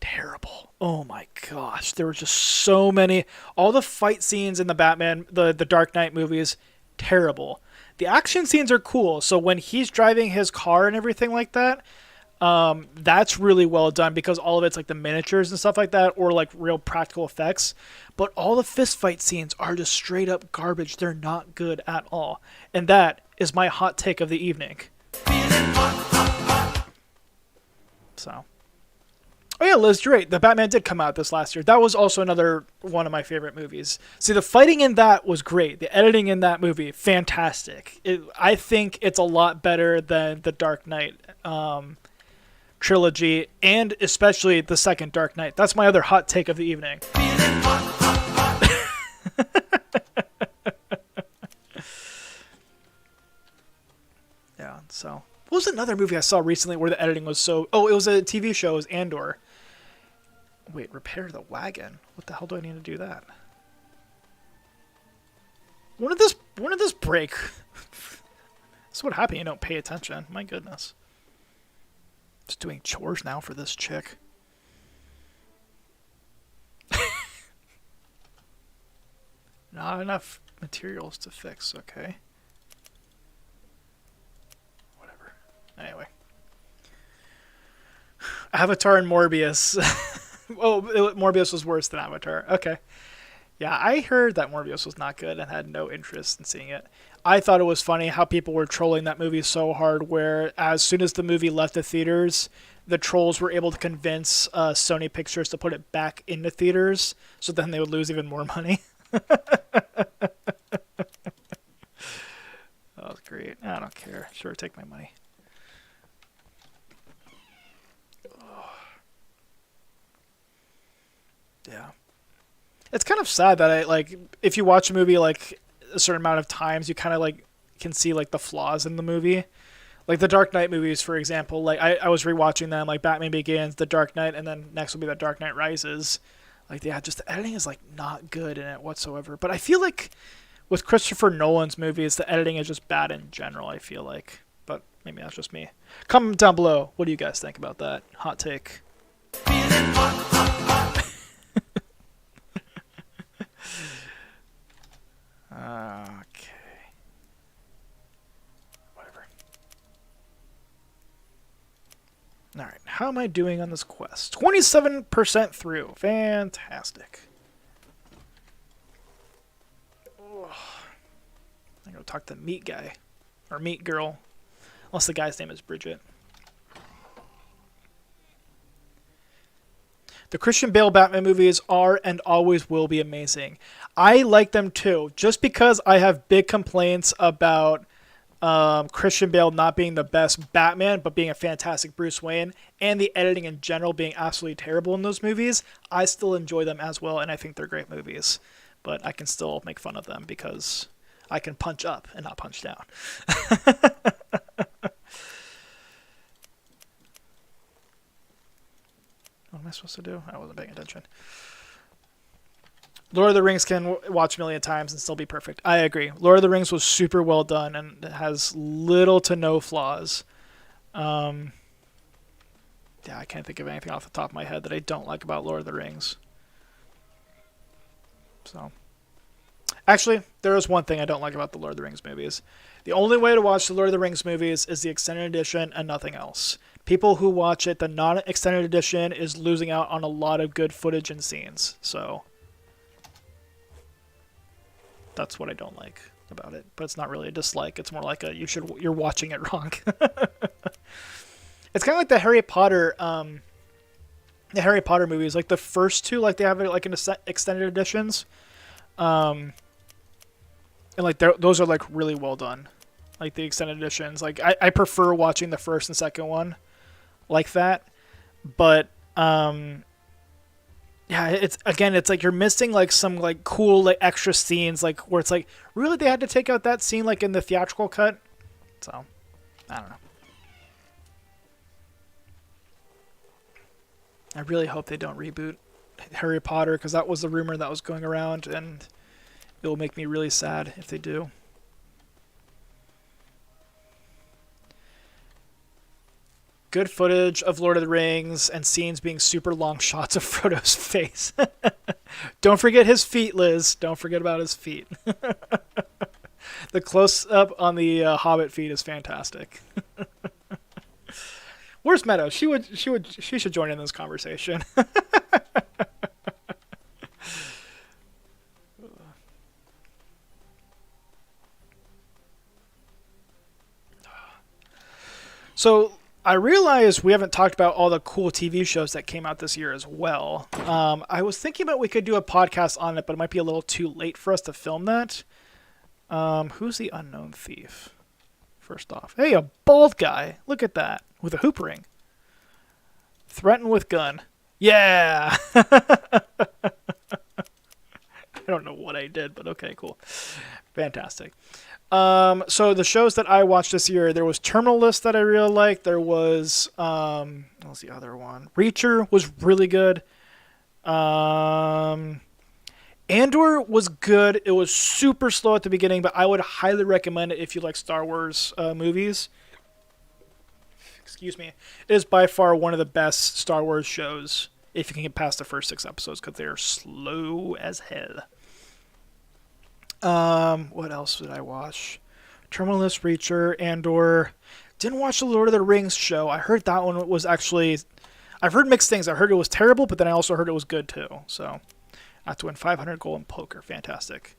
terrible. Oh my gosh, there were just so many. All the fight scenes in the Dark Knight movies, terrible. The action scenes are cool, so when he's driving his car and everything like that, that's really well done because all of it's like the miniatures and stuff like that, or like real practical effects. But all the fist fight scenes are just straight up garbage. They're not good at all. And that is my hot take of the evening. So. Oh yeah, Liz, you're right. The Batman did come out this last year. That was also another one of my favorite movies. See, the fighting in that was great. The editing in that movie, fantastic. I think it's a lot better than the Dark Knight trilogy, and especially the second Dark Knight. That's my other hot take of the evening. Yeah, so. What was another movie I saw recently where the editing was so... Oh, it was a TV show. It was Andor. Wait, repair the wagon? What the hell do I need to do that? When did this break? That's what happened. You don't pay attention. My goodness. Just doing chores now for this chick. Not enough materials to fix. Okay. Whatever. Anyway. Avatar and Morbius. Oh, Morbius was worse than Avatar. Okay. Yeah, I heard that Morbius was not good and had no interest in seeing it. I thought it was funny how people were trolling that movie so hard, where as soon as the movie left the theaters, the trolls were able to convince Sony Pictures to put it back into theaters, so then they would lose even more money. That was great. I don't care. Sure, take my money. Yeah. It's kind of sad that I like if you watch a movie like a certain amount of times, you kind of like can see like the flaws in the movie. Like the Dark Knight movies, for example. Like I was rewatching them, like Batman Begins, The Dark Knight, and then next will be The Dark Knight Rises. Like yeah, just the editing is like not good in it whatsoever. But I feel like with Christopher Nolan's movies, the editing is just bad in general. I feel like, but maybe that's just me. Comment down below. What do you guys think about that hot take? Okay. Whatever. Alright, how am I doing on this quest? 27% through. Fantastic. Ugh. I'm going to talk to the meat guy. Or meat girl. Unless the guy's name is Bridget. The Christian Bale Batman movies are and always will be amazing. I like them too, just because I have big complaints about Christian Bale not being the best Batman, but being a fantastic Bruce Wayne, and the editing in general being absolutely terrible in those movies. I still enjoy them as well, and I think they're great movies. But I can still make fun of them because I can punch up and not punch down. What am I supposed to do? I wasn't paying attention. Lord of the Rings can watch a million times and still be perfect. I agree. Lord of the Rings was super well done and has little to no flaws. Yeah, I can't think of anything off the top of my head that I don't like about Lord of the Rings. So, actually, there is one thing I don't like about the Lord of the Rings movies. The only way to watch the Lord of the Rings movies is the extended edition and nothing else. People who watch it, the non-extended edition, is losing out on a lot of good footage and scenes. So that's what I don't like about it. But it's not really a dislike. It's more like a you're watching it wrong. It's kind of like the Harry Potter movies. Like the first two, like they have it like in extended editions, and like those are like really well done. Like the extended editions. Like I prefer watching the first and second one like that, but yeah, it's like you're missing like some like cool like extra scenes like where it's like really they had to take out that scene like in the theatrical cut. So I don't know. I really hope they don't reboot Harry Potter because that was the rumor that was going around, and it will make me really sad if they do. Good footage of Lord of the Rings and scenes being super long shots of Frodo's face. Don't forget his feet, Liz. Don't forget about his feet. The close-up on the Hobbit feet is fantastic. Where's Meadow? She should join in this conversation. So I realize we haven't talked about all the cool TV shows that came out this year as well. I was thinking about we could do a podcast on it, but it might be a little too late for us to film that. Who's the unknown thief? First off. Hey, a bald guy. Look at that. With a hoop ring. Threaten with gun. Yeah! I don't know what I did, but okay, cool. Fantastic. So the shows that I watched this year, there was Terminal List that I really liked. There was, what was the other one? Reacher was really good. Andor was good. It was super slow at the beginning, but I would highly recommend it if you like Star Wars movies. Excuse me. It is by far one of the best Star Wars shows if you can get past the first 6 episodes because they are slow as hell. What else did I watch? Terminal List, Reacher, Andor. Didn't watch the Lord of the Rings show. I heard that one was actually... I've heard mixed things. I heard it was terrible, but then I also heard it was good too. So, I have to win 500 gold in poker. Fantastic.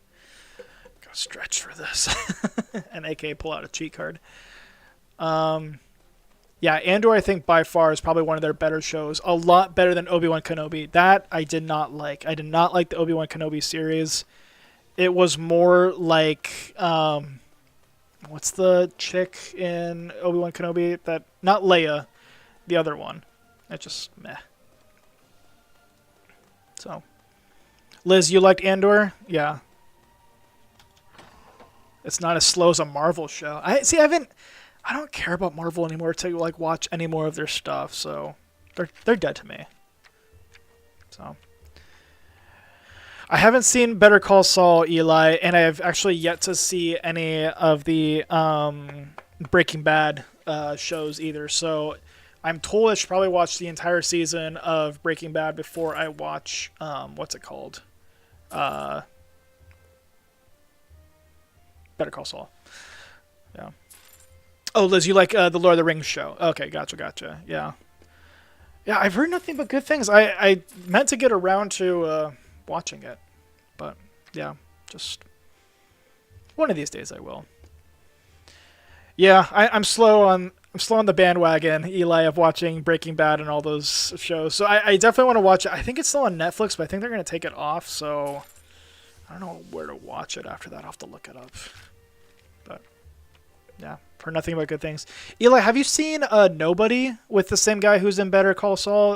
Gotta stretch for this. And aka pull out a cheat card. Yeah, Andor I think by far is probably one of their better shows. A lot better than Obi-Wan Kenobi. That I did not like. I did not like the Obi-Wan Kenobi series. It was more like what's the chick in Obi-Wan Kenobi? That not Leia, the other one. It just meh. So, Liz, you liked Andor? Yeah. It's not as slow as a Marvel show. I don't care about Marvel anymore to like watch any more of their stuff, so they're dead to me. So I haven't seen Better Call Saul, Eli, and I have actually yet to see any of the Breaking Bad shows either. So I'm told I should probably watch the entire season of Breaking Bad before I watch what's it called? Better Call Saul. Yeah. Oh, Liz, you like the Lord of the Rings show? Okay, gotcha. Yeah. Yeah, I've heard nothing but good things. I meant to get around to watching it, but yeah, just one of these days I will. Yeah, I'm slow on the bandwagon, Eli, of watching Breaking Bad and all those shows. So I definitely want to watch it. I think it's still on Netflix, but I think they're going to take it off. So I don't know where to watch it after that. I'll have to look it up. But yeah, heard nothing but good things. Eli, have you seen Nobody with the same guy who's in Better Call Saul?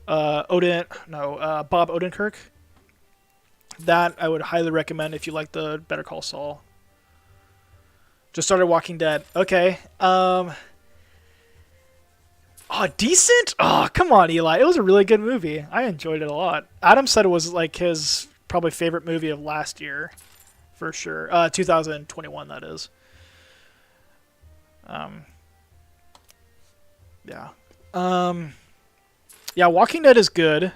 Bob Odenkirk. That I would highly recommend if you like the Better Call Saul. Just started Walking Dead. Okay. Decent? Oh, come on, Eli. It was a really good movie. I enjoyed it a lot. Adam said it was like his probably favorite movie of last year, for sure. 2021, that is. Yeah. Yeah, Walking Dead is good.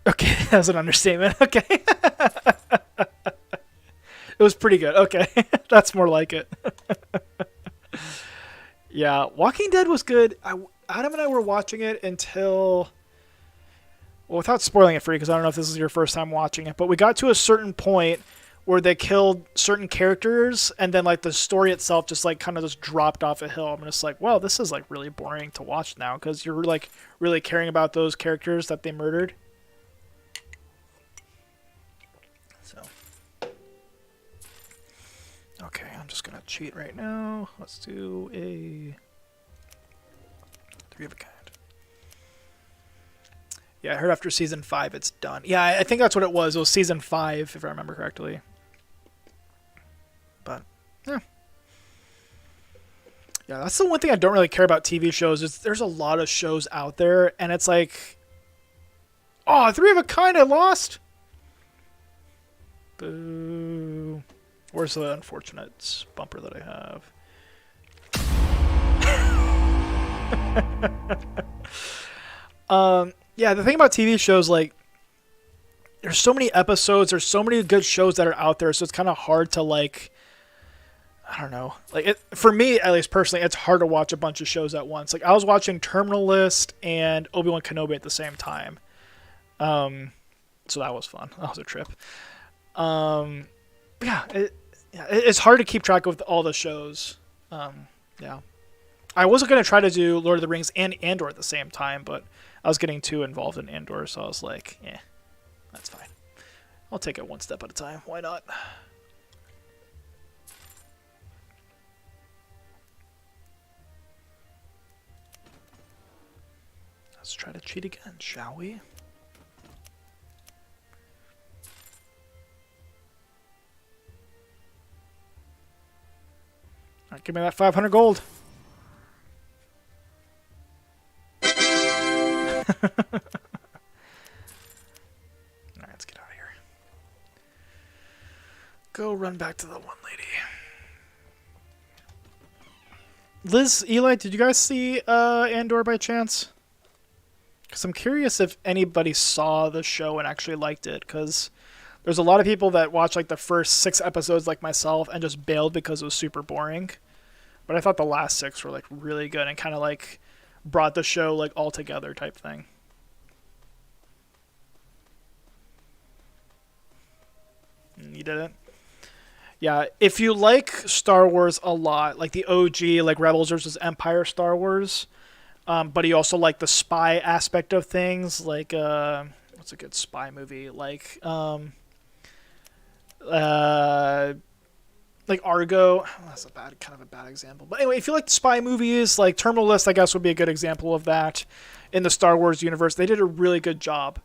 Okay, that's an understatement. Okay. It was pretty good. Okay, that's more like it. Yeah, Walking Dead was good. Adam and I were watching it until... Well, without spoiling it for you, because I don't know if this is your first time watching it, but we got to a certain point where they killed certain characters, and then like the story itself just like kind of just dropped off a hill. I'm just like, well, this is like really boring to watch now, because you're like really caring about those characters that they murdered. So... Okay, I'm just gonna cheat right now. Let's do a 3 of a kind. Yeah, I heard after season 5 it's done. Yeah, I think that's what it was. It was season 5, if I remember correctly. But, yeah. Yeah, that's the one thing I don't really care about TV shows. Is there's a lot of shows out there, and it's like, oh, 3 of a kind, I lost. Boo. Where's the unfortunate bumper that I have? Yeah, the thing about TV shows, like, there's so many episodes, there's so many good shows that are out there, so it's kind of hard to, like, I don't know. Like, for me, at least personally, it's hard to watch a bunch of shows at once. Like, I was watching Terminal List and Obi-Wan Kenobi at the same time. So that was fun. That was a trip. Yeah, it's hard to keep track of all the shows. Yeah. I wasn't going to try to do Lord of the Rings and Andor at the same time, but I was getting too involved in Andor, so I was like, that's fine. I'll take it one step at a time. Why not? Let's try to cheat again, shall we? All right, give me that 500 gold. Alright, let's get out of here. Go run back to the one lady. Liz, Eli, did you guys see Andor by chance? Because I'm curious if anybody saw the show and actually liked it, because there's a lot of people that watched like the first 6 episodes like myself and just bailed because it was super boring. But I thought the last 6 were like really good and kind of like brought the show like all together type thing. You didn't? Yeah, if you like Star Wars a lot, like the OG, like Rebels versus Empire Star Wars, but you also like the spy aspect of things, like what's a good spy movie? Uh, like Argo. That's kind of a bad example. But anyway, if you like the spy movies, like Terminal List, I guess would be a good example of that. In the Star Wars universe, they did a really good job.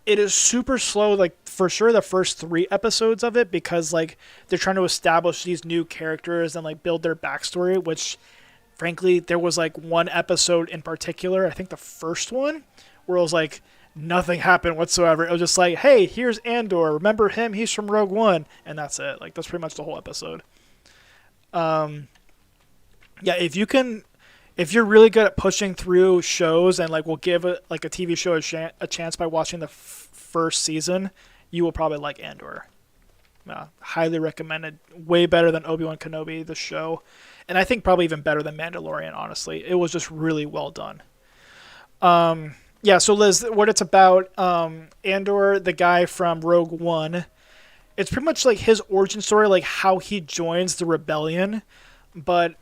It is super slow, like for sure the first 3 episodes of it, because like they're trying to establish these new characters and like build their backstory, which frankly there was like one episode in particular, I think the first one, where it was like nothing happened whatsoever. It was just like, hey, here's Andor, remember him, he's from Rogue One, and that's it. Like that's pretty much the whole episode. Yeah, if you're really good at pushing through shows and like will give it like a TV show a chance by watching the first season, you will probably like Andor. Highly recommended. Way better than Obi-Wan Kenobi, the show, and I think probably even better than Mandalorian. Honestly, it was just really well done. Yeah. So Liz, what it's about? Andor, the guy from Rogue One. It's pretty much like his origin story, like how he joins the rebellion, but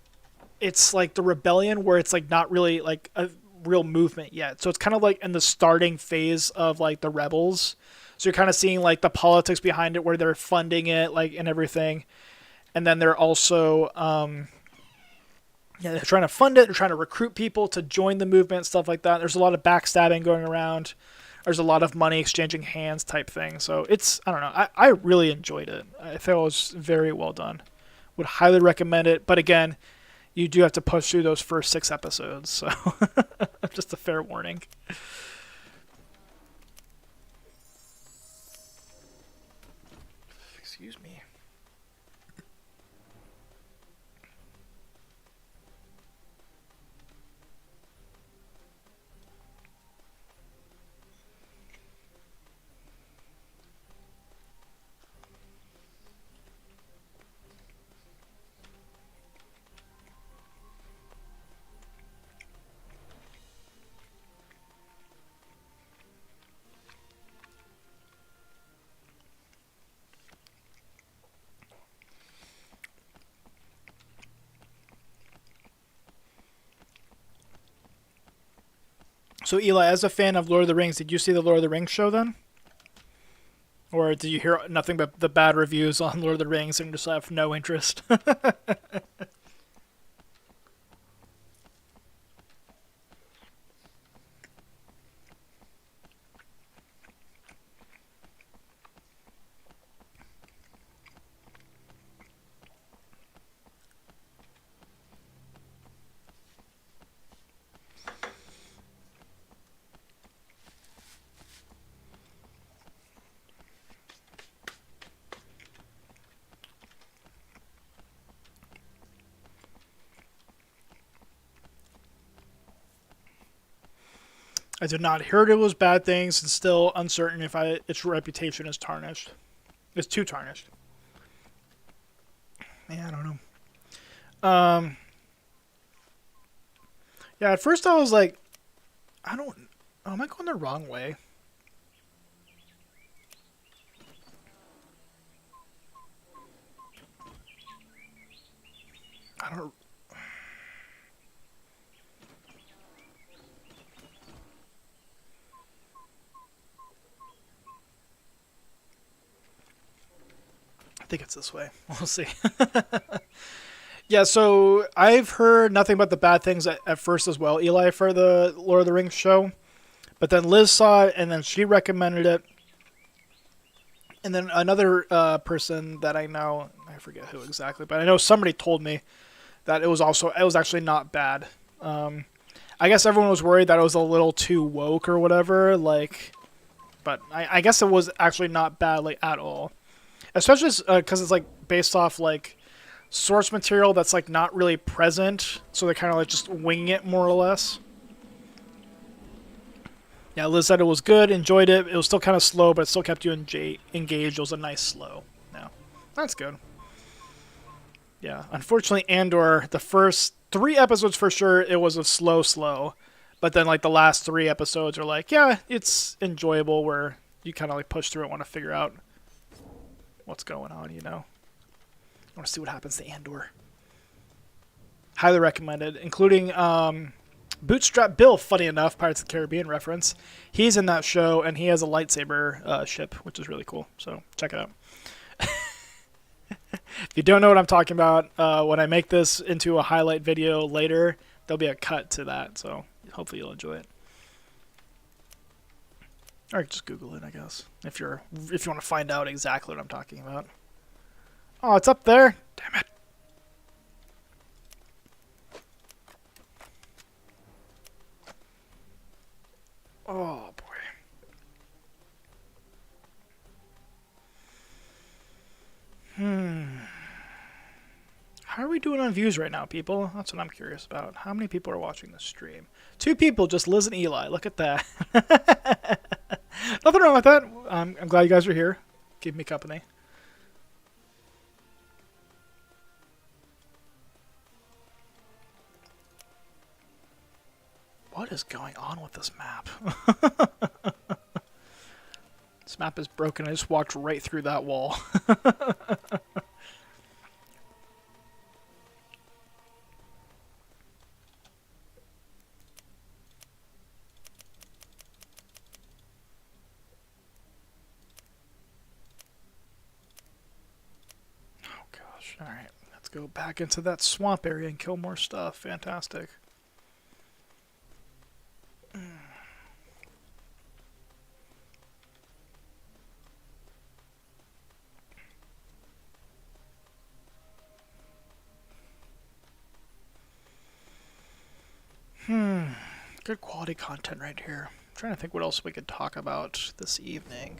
it's like the rebellion where it's like not really like a real movement yet. So it's kind of like in the starting phase of like the rebels. So you're kind of seeing like the politics behind it, where they're funding it, like and everything. And then they're also, they're trying to fund it. They're trying to recruit people to join the movement, stuff like that. There's a lot of backstabbing going around. There's a lot of money exchanging hands type thing. So it's, I don't know. I really enjoyed it. I thought it was very well done. Would highly recommend it. But again, you do have to push through those first 6 episodes. So just a fair warning. Excuse me. So Eli, as a fan of Lord of the Rings, did you see the Lord of the Rings show then? Or did you hear nothing but the bad reviews on Lord of the Rings and just have no interest? I did not. Heard it was bad things and still uncertain if its reputation is tarnished. It's too tarnished. Yeah, I don't know. Yeah, at first I was like, I don't. Oh, am I going the wrong way? I don't. I think it's this way. We'll see. Yeah, so I've heard nothing but the bad things at first as well, Eli, for the Lord of the Rings show. But then Liz saw it, and then she recommended it. And then another person that I know, I forget who exactly, but I know somebody told me that it was actually not bad. I guess everyone was worried that it was a little too woke or whatever, like, but I guess it was actually not bad, like, at all. Especially because it's like based off like source material that's like not really present, so they're kind of like just winging it more or less. Yeah, Liz said it was good, enjoyed it. It was still kind of slow, but it still kept you engaged. It was a nice slow. Yeah, that's good. Yeah, unfortunately, Andor, the first 3 episodes for sure, it was a slow. But then like the last 3 episodes are like, yeah, it's enjoyable, where you kind of like push through it, want to figure out what's going on, you know. I want to see what happens to Andor. Highly recommended, including Bootstrap Bill, funny enough, Pirates of the Caribbean reference. He's in that show, and he has a lightsaber ship, which is really cool. So check it out. If you don't know what I'm talking about, when I make this into a highlight video later, there'll be a cut to that. So hopefully you'll enjoy it. Or just Google it, I guess, if you want to find out exactly what I'm talking about. Oh, it's up there. Damn it. Oh, boy. How are we doing on views right now, people? That's what I'm curious about. How many people are watching this stream? 2 people, just Liz and Eli. Look at that. Nothing wrong with that. I'm glad you guys are here. Keep me company. What is going on with this map? This map is broken. I just walked right through that wall. Oh gosh. All right. Let's go back into that swamp area and kill more stuff. Fantastic. Good quality content right here. I'm trying to think what else we could talk about this evening.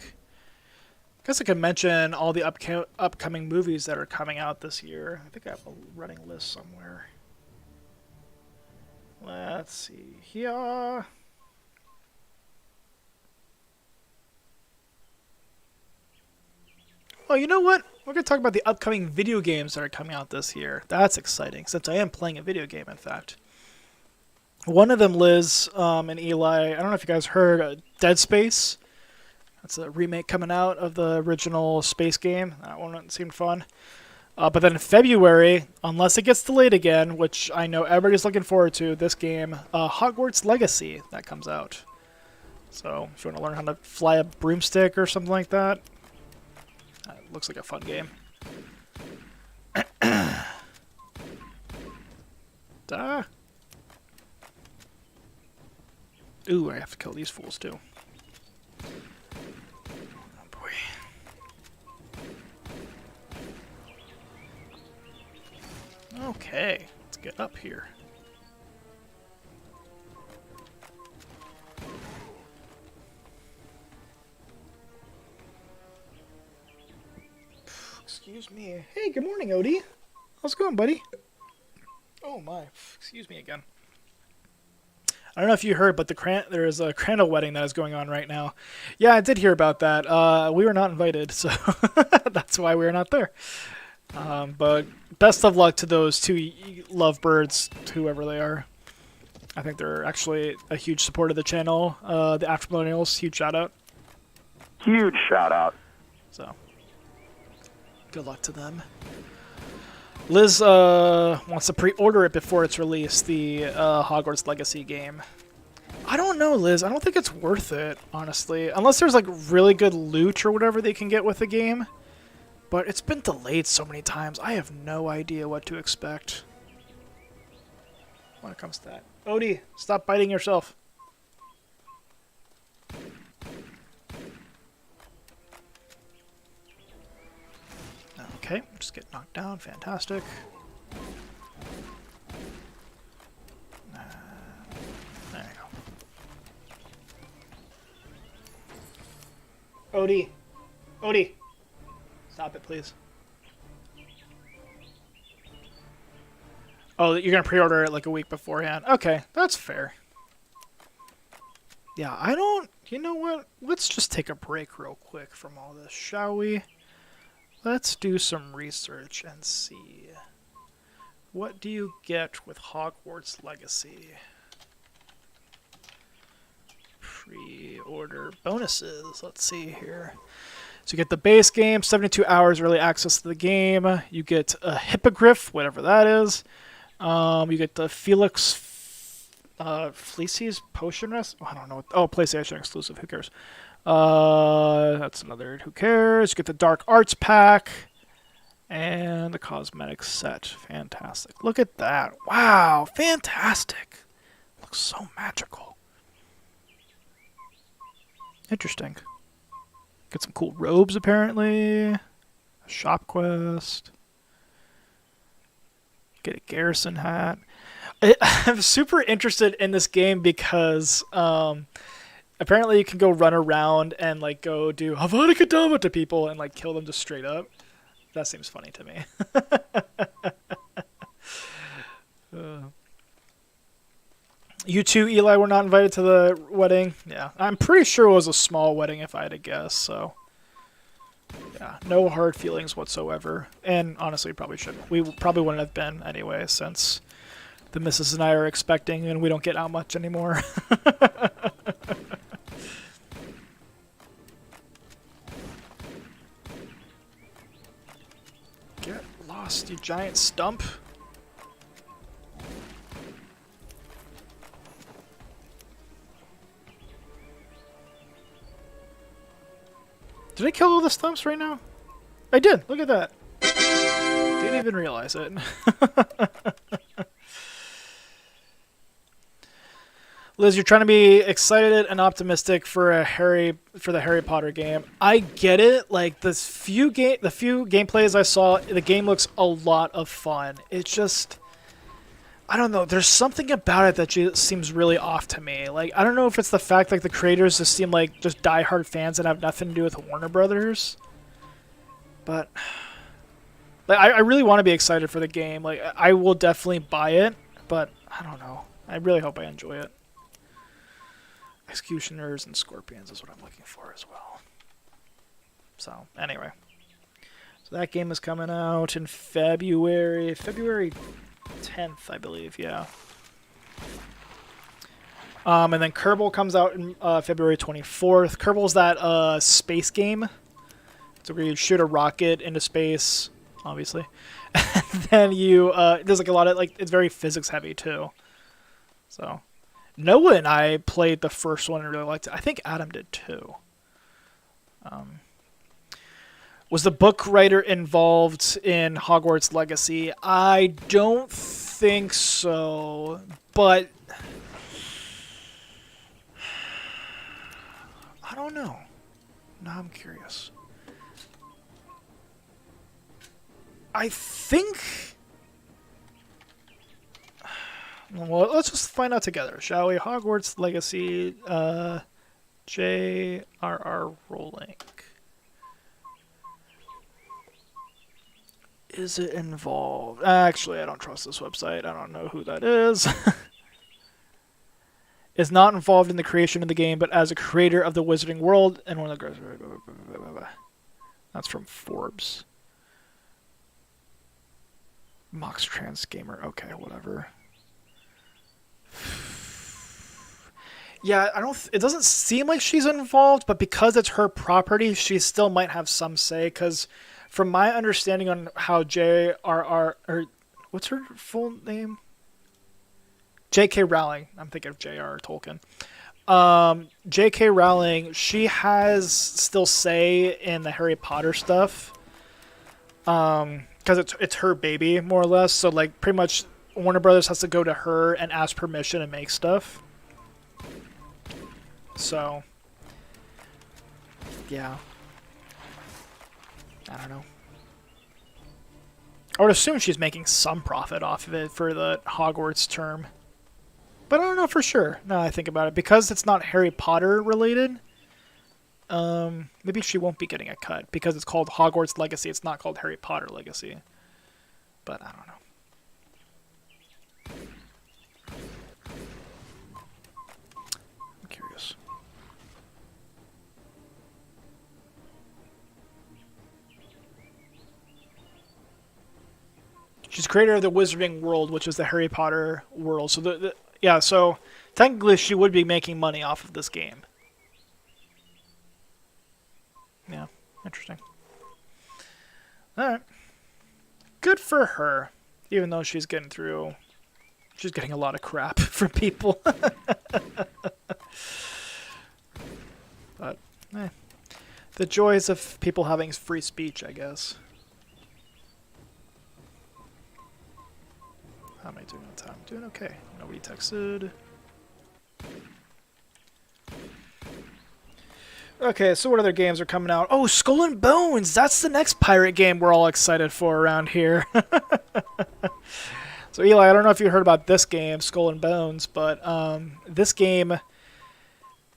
Guess I could mention all the upcoming movies that are coming out this year. I think I have a running list somewhere. Let's see here. Well, you know what? We're going to talk about the upcoming video games that are coming out this year. That's exciting, since I am playing a video game, in fact. One of them, Liz and Eli, I don't know if you guys heard, Dead Space. That's a remake coming out of the original Space game. That one seemed fun. But then in February, unless it gets delayed again, which I know everybody's looking forward to, this game, Hogwarts Legacy, that comes out. So if you want to learn how to fly a broomstick or something like that, looks like a fun game. Duh. Ooh, I have to kill these fools too. Oh boy. Okay, let's get up here. Excuse me. Hey, good morning, Odie. How's it going, buddy? Oh my, excuse me again. I don't know if you heard, but there is a Crandall wedding that is going on right now. Yeah, I did hear about that. We were not invited, so that's why we were not there. But best of luck to those 2 lovebirds, whoever they are. I think they're actually a huge support of the channel. The After Millennials, huge shout out. Huge shout out. So, good luck to them. Liz wants to pre-order it before it's released, the Hogwarts Legacy game. I don't know, Liz. I don't think it's worth it, honestly. Unless there's, like, really good loot or whatever they can get with the game. But it's been delayed so many times, I have no idea what to expect when it comes to that. Odie, stop biting yourself. Okay, just get knocked down. Fantastic. There you go. Odie. Odie. Stop it, please. Oh, you're going to pre-order it like a week beforehand. Okay, that's fair. Yeah, I don't... You know what? Let's just take a break real quick from all this, shall we? Let's do some research and see. What do you get with Hogwarts Legacy? Pre-order bonuses. Let's see here. So you get the base game, 72 hours early access to the game. You get a hippogriff, whatever that is. You get the Felix Fleecy's Potion Rest. Oh, I don't know. Oh, PlayStation exclusive. Who cares? That's another. Who cares? You get the Dark Arts pack and the cosmetics set. Fantastic. Look at that. Wow, fantastic. Looks so magical. Interesting. Get some cool robes apparently. A shop quest. Get a garrison hat. I'm super interested in this game because apparently you can go run around and like go do Havana Kedavra to people and like kill them just straight up. That seems funny to me. You too, Eli, were not invited to the wedding. Yeah, I'm pretty sure it was a small wedding if I had to guess, so yeah, no hard feelings whatsoever. And honestly, probably shouldn't. We probably wouldn't have been anyway, since the missus and I are expecting and we don't get out much anymore. Get lost, you giant stump. Did I kill all the stumps right now? I did. Look at that. Didn't even realize it. Liz, you're trying to be excited and optimistic for the Harry Potter game. I get it. Like the few gameplays I saw, the game looks a lot of fun. It's just, I don't know. There's something about it that just seems really off to me. Like I don't know if it's the fact like the creators just seem like just diehard fans that have nothing to do with Warner Brothers, but like I really want to be excited for the game. Like I will definitely buy it, but I don't know. I really hope I enjoy it. Executioners and Scorpions is what I'm looking for as well. So, anyway. So that game is coming out in February 10th, I believe, yeah. And then Kerbal comes out in February 24th. Kerbal's that space game. So where you shoot a rocket into space, obviously. And then you, there's like a lot of, like, it's very physics heavy too. So... Noah and I played the first one and really liked it. I think Adam did too. Was the book writer involved in Hogwarts Legacy? I don't think so, but I don't know. Now I'm curious. I think... Well, let's just find out together, shall we? Hogwarts Legacy, J.R.R. Rowling. Is it involved? Actually, I don't trust this website. I don't know who that is. Is not involved in the creation of the game, but as a creator of the Wizarding World and one of the... That's from Forbes. Mox Trans Gamer. Okay, whatever. Yeah, it doesn't seem like she's involved, but because it's her property, she still might have some say. Because from my understanding on how J.R.R. or what's her full name? J.K. Rowling. I'm thinking of J.R.R. Tolkien. J.K. Rowling, she has still say in the Harry Potter stuff. Because it's her baby, more or less. So like pretty much Warner Brothers has to go to her and ask permission and make stuff. So, yeah. I don't know. I would assume she's making some profit off of it for the Hogwarts term. But I don't know for sure, now I think about it. Because it's not Harry Potter related, maybe she won't be getting a cut. Because it's called Hogwarts Legacy, it's not called Harry Potter Legacy. But I don't know. I'm curious. She's creator of the Wizarding World, which is the Harry Potter world. So yeah, so technically she would be making money off of this game. Yeah, Interesting. All right. Good for her. Even though she's getting a lot of crap from people. But, the joys of people having free speech, I guess. How am I doing on time? Doing okay. Nobody texted. Okay, so what other games are coming out? Oh, Skull and Bones! That's the next pirate game we're all excited for around here. So, Eli, I don't know if you heard about this game, Skull and Bones, but this game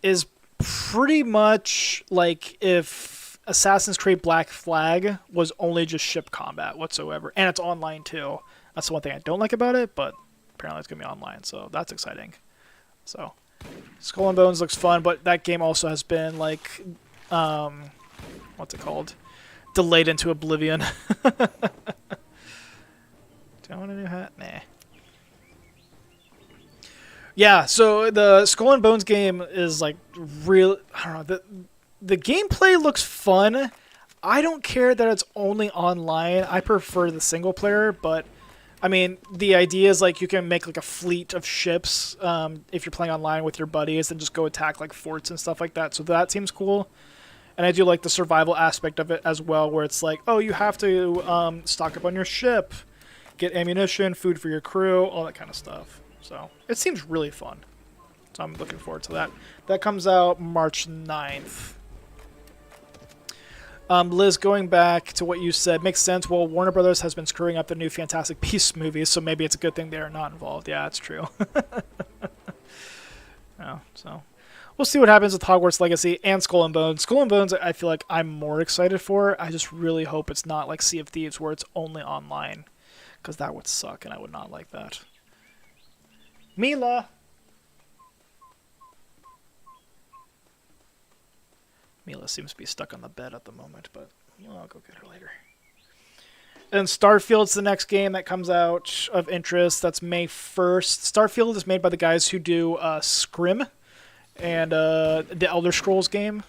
is pretty much like if Assassin's Creed Black Flag was only just ship combat whatsoever. And it's online, too. That's the one thing I don't like about it, but apparently it's going to be online, so that's exciting. So, Skull and Bones looks fun, but that game also has been, like, what's it called? Delayed into oblivion. Do I want a new hat? Nah. Yeah, so the Skull and Bones game is, like, real... I don't know. The gameplay looks fun. I don't care that it's only online. I prefer the single player, but... I mean, the idea is, like, you can make, like, a fleet of ships if you're playing online with your buddies and just go attack, like, forts and stuff like that. So that seems cool. And I do like the survival aspect of it as well, where it's like, oh, you have to stock up on your ship, get ammunition, food for your crew, all that kind of stuff. So it seems really fun. So I'm looking forward to that. That comes out March 9th. Liz, going back to what you said, makes sense. Well, Warner Brothers has been screwing up the new Fantastic Beasts movies, so maybe it's a good thing they're not involved. Yeah, that's true. Yeah, so we'll see what happens with Hogwarts Legacy and Skull and Bones. Skull and Bones, I feel like I'm more excited for. I just really hope it's not like Sea of Thieves where it's only online, because that would suck, and I would not like that. Mila! Mila seems to be stuck on the bed at the moment, but I'll go get her later. And Starfield's the next game that comes out of interest. That's May 1st. Starfield is made by the guys who do Scrim and the Elder Scrolls game.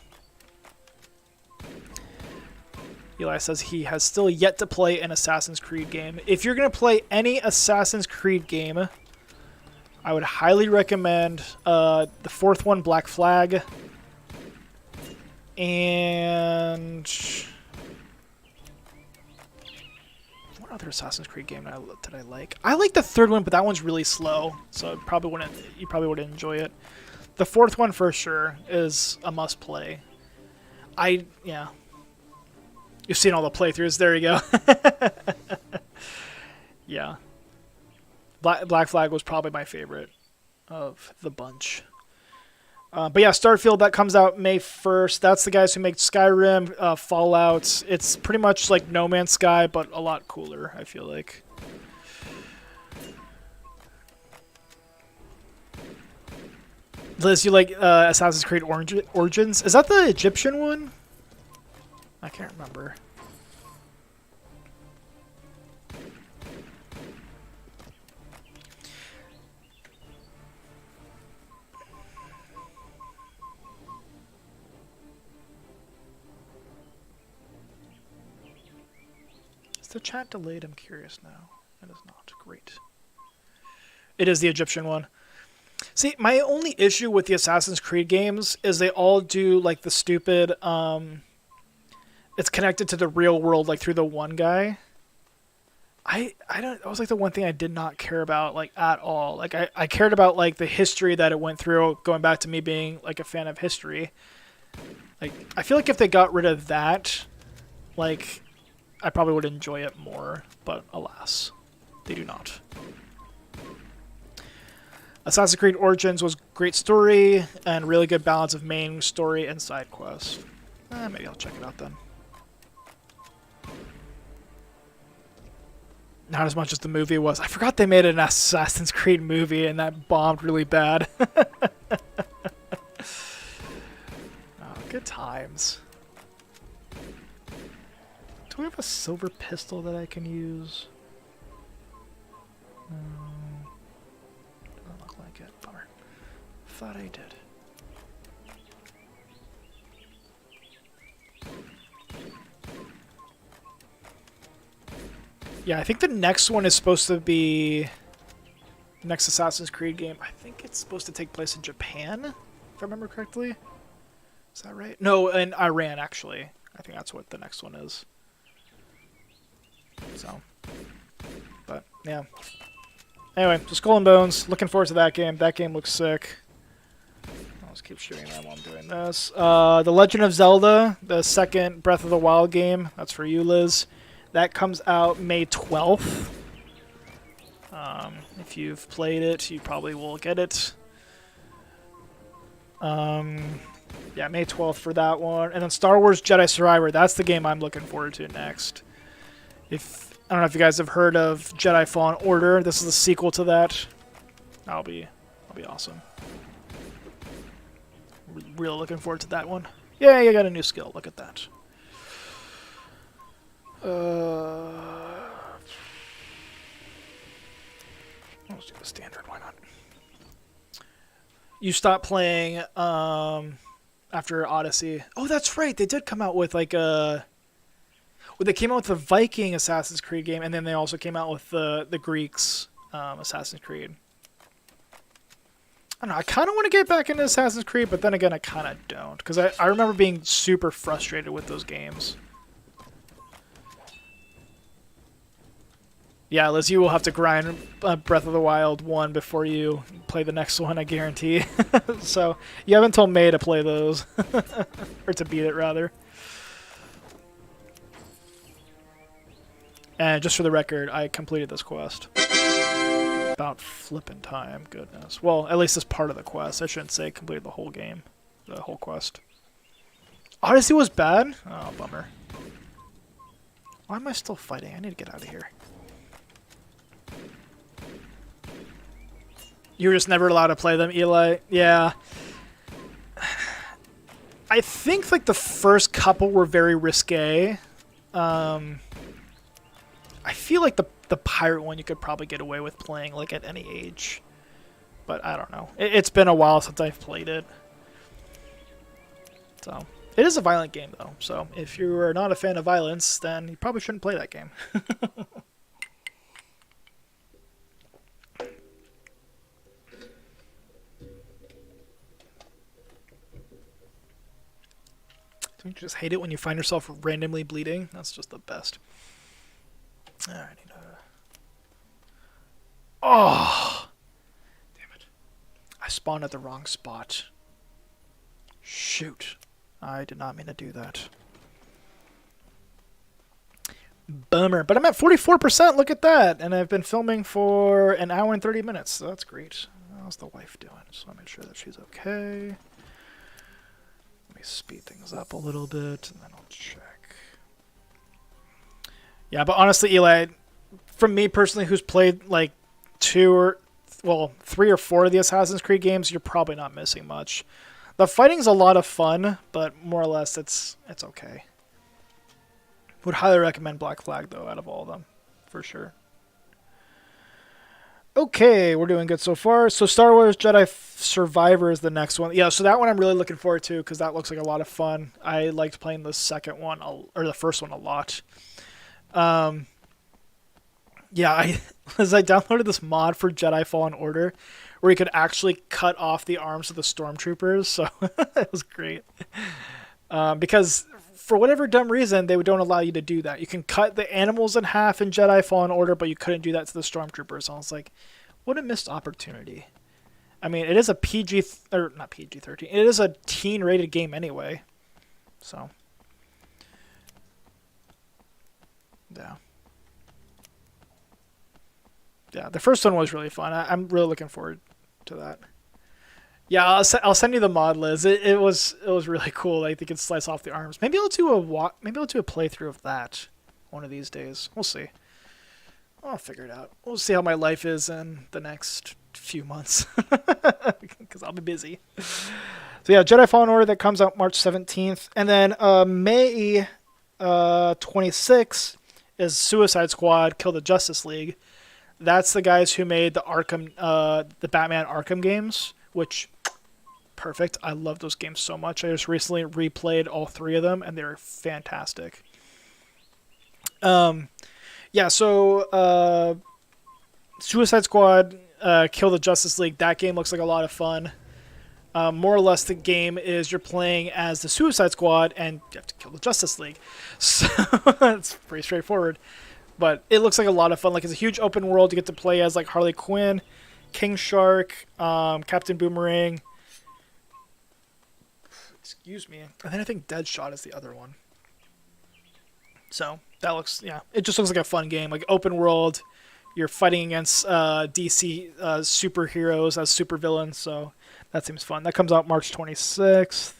Eli says he has still yet to play an Assassin's Creed game. If you're going to play any Assassin's Creed game, I would highly recommend the fourth one, Black Flag. And what other Assassin's Creed game did I like? I like the third one, but that one's really slow, so you probably wouldn't enjoy it. The fourth one for sure is a must play. Yeah. You've seen all the playthroughs. There you go. Yeah. Black Flag was probably my favorite of the bunch. But yeah, Starfield, that comes out May 1st. That's the guys who make Skyrim, Fallout. It's pretty much like No Man's Sky, but a lot cooler, I feel like. Liz, you like Assassin's Creed Origins? Is that the Egyptian one? I can't remember. The chat delayed? I'm curious now. It is not. Great. It is the Egyptian one. See, my only issue with the Assassin's Creed games is they all do, like, the stupid, it's connected to the real world, like, through the one guy. That was, like, the one thing I did not care about, like, at all. Like, I cared about, like, the history that it went through, going back to me being, like, a fan of history. Like, I feel like if they got rid of that, like, I probably would enjoy it more, but alas, they do not. Assassin's Creed Origins was great story and really good balance of main story and side quests. Maybe I'll check it out then. Not as much as the movie was. I forgot they made an Assassin's Creed movie and that bombed really bad. Oh, good times. Do we have a silver pistol that I can use? Doesn't look like it. Bummer. Thought I did. Yeah, I think the next one is supposed to be next Assassin's Creed game. I think it's supposed to take place in Japan, if I remember correctly. Is that right? No, in Iran actually. I think that's what the next one is. So, but yeah. Anyway, just Skull and Bones. Looking forward to that game. That game looks sick. I'll just keep shooting that while I'm doing this. The Legend of Zelda, the second Breath of the Wild game. That's for you, Liz. That comes out May 12th. If you've played it, you probably will get it. Yeah, May 12th for that one. And then Star Wars Jedi Survivor. That's the game I'm looking forward to next. I don't know if you guys have heard of Jedi Fallen Order. This is the sequel to that. That'll be awesome. Really looking forward to that one. Yeah, you got a new skill. Look at that. Let's do the standard. Why not? You stopped playing after Odyssey. Oh, that's right. They did come out with like a. Well, they came out with the Viking Assassin's Creed game, and then they also came out with the Greeks Assassin's Creed. I don't know. I kind of want to get back into Assassin's Creed, but then again, I kind of don't. Because I remember being super frustrated with those games. Yeah, Liz, you will have to grind Breath of the Wild 1 before you play the next one, I guarantee. So, you have until May to play those. Or to beat it, rather. And just for the record, I completed this quest. About flippin' time, goodness. Well, at least it's part of the quest. I shouldn't say completed the whole game. The whole quest. Odyssey was bad? Oh, bummer. Why am I still fighting? I need to get out of here. You were just never allowed to play them, Eli? Yeah. I think, like, the first couple were very risque. I feel like the pirate one you could probably get away with playing, like, at any age. But I don't know. It's been a while since I've played it. So, it is a violent game, though. So, if you are not a fan of violence, then you probably shouldn't play that game. Don't you just hate it when you find yourself randomly bleeding? That's just the best. I need to... Oh! Damn it. I spawned at the wrong spot. Shoot. I did not mean to do that. Bummer. But I'm at 44%, look at that! And I've been filming for an hour and 30 minutes, so that's great. How's the wife doing? Just want to make sure that she's okay. Let me speed things up a little bit, and then I'll check. Yeah, but honestly, Eli, from me personally, who's played like 3 or 4 of the Assassin's Creed games, you're probably not missing much. The fighting's a lot of fun, but more or less, it's okay. Would highly recommend Black Flag, though, out of all of them, for sure. Okay, we're doing good so far. So Star Wars Jedi Survivor is the next one. Yeah, so that one I'm really looking forward to because that looks like a lot of fun. I liked playing the second one, or the first one a lot. Yeah, as I downloaded this mod for Jedi Fallen Order where you could actually cut off the arms of the stormtroopers, so it was great. Because for whatever dumb reason, they don't allow you to do that. You can cut the animals in half in Jedi Fallen Order, but you couldn't do that to the stormtroopers. So I was like, what a missed opportunity. I mean, it is a not PG-13. It is a teen-rated game anyway. So, yeah. Yeah, the first one was really fun. I'm really looking forward to that. Yeah, I'll send you the mod, Liz. It was really cool. Like, they could slice off the arms. Maybe I'll do a playthrough of that one of these days. We'll see. I'll figure it out. We'll see how my life is in the next few months, because I'll be busy. So yeah, Jedi Fallen Order that comes out March 17th, and then May 26th is Suicide Squad: Kill the Justice League. That's the guys who made the Batman Arkham games, which. Perfect. I love those games so much. I just recently replayed all 3 of them, and they're fantastic. Yeah, so Suicide Squad, Kill the Justice League. That game looks like a lot of fun. More or less, the game is you're playing as the Suicide Squad and you have to kill the Justice League. So it's pretty straightforward. But it looks like a lot of fun. Like, it's a huge open world. You get to play as like Harley Quinn, King Shark, Captain Boomerang. Excuse me. And then I think Deadshot is the other one. So that looks, yeah, it just looks like a fun game. Like, open world. You're fighting against DC superheroes as supervillains. So that seems fun. That comes out March 26th.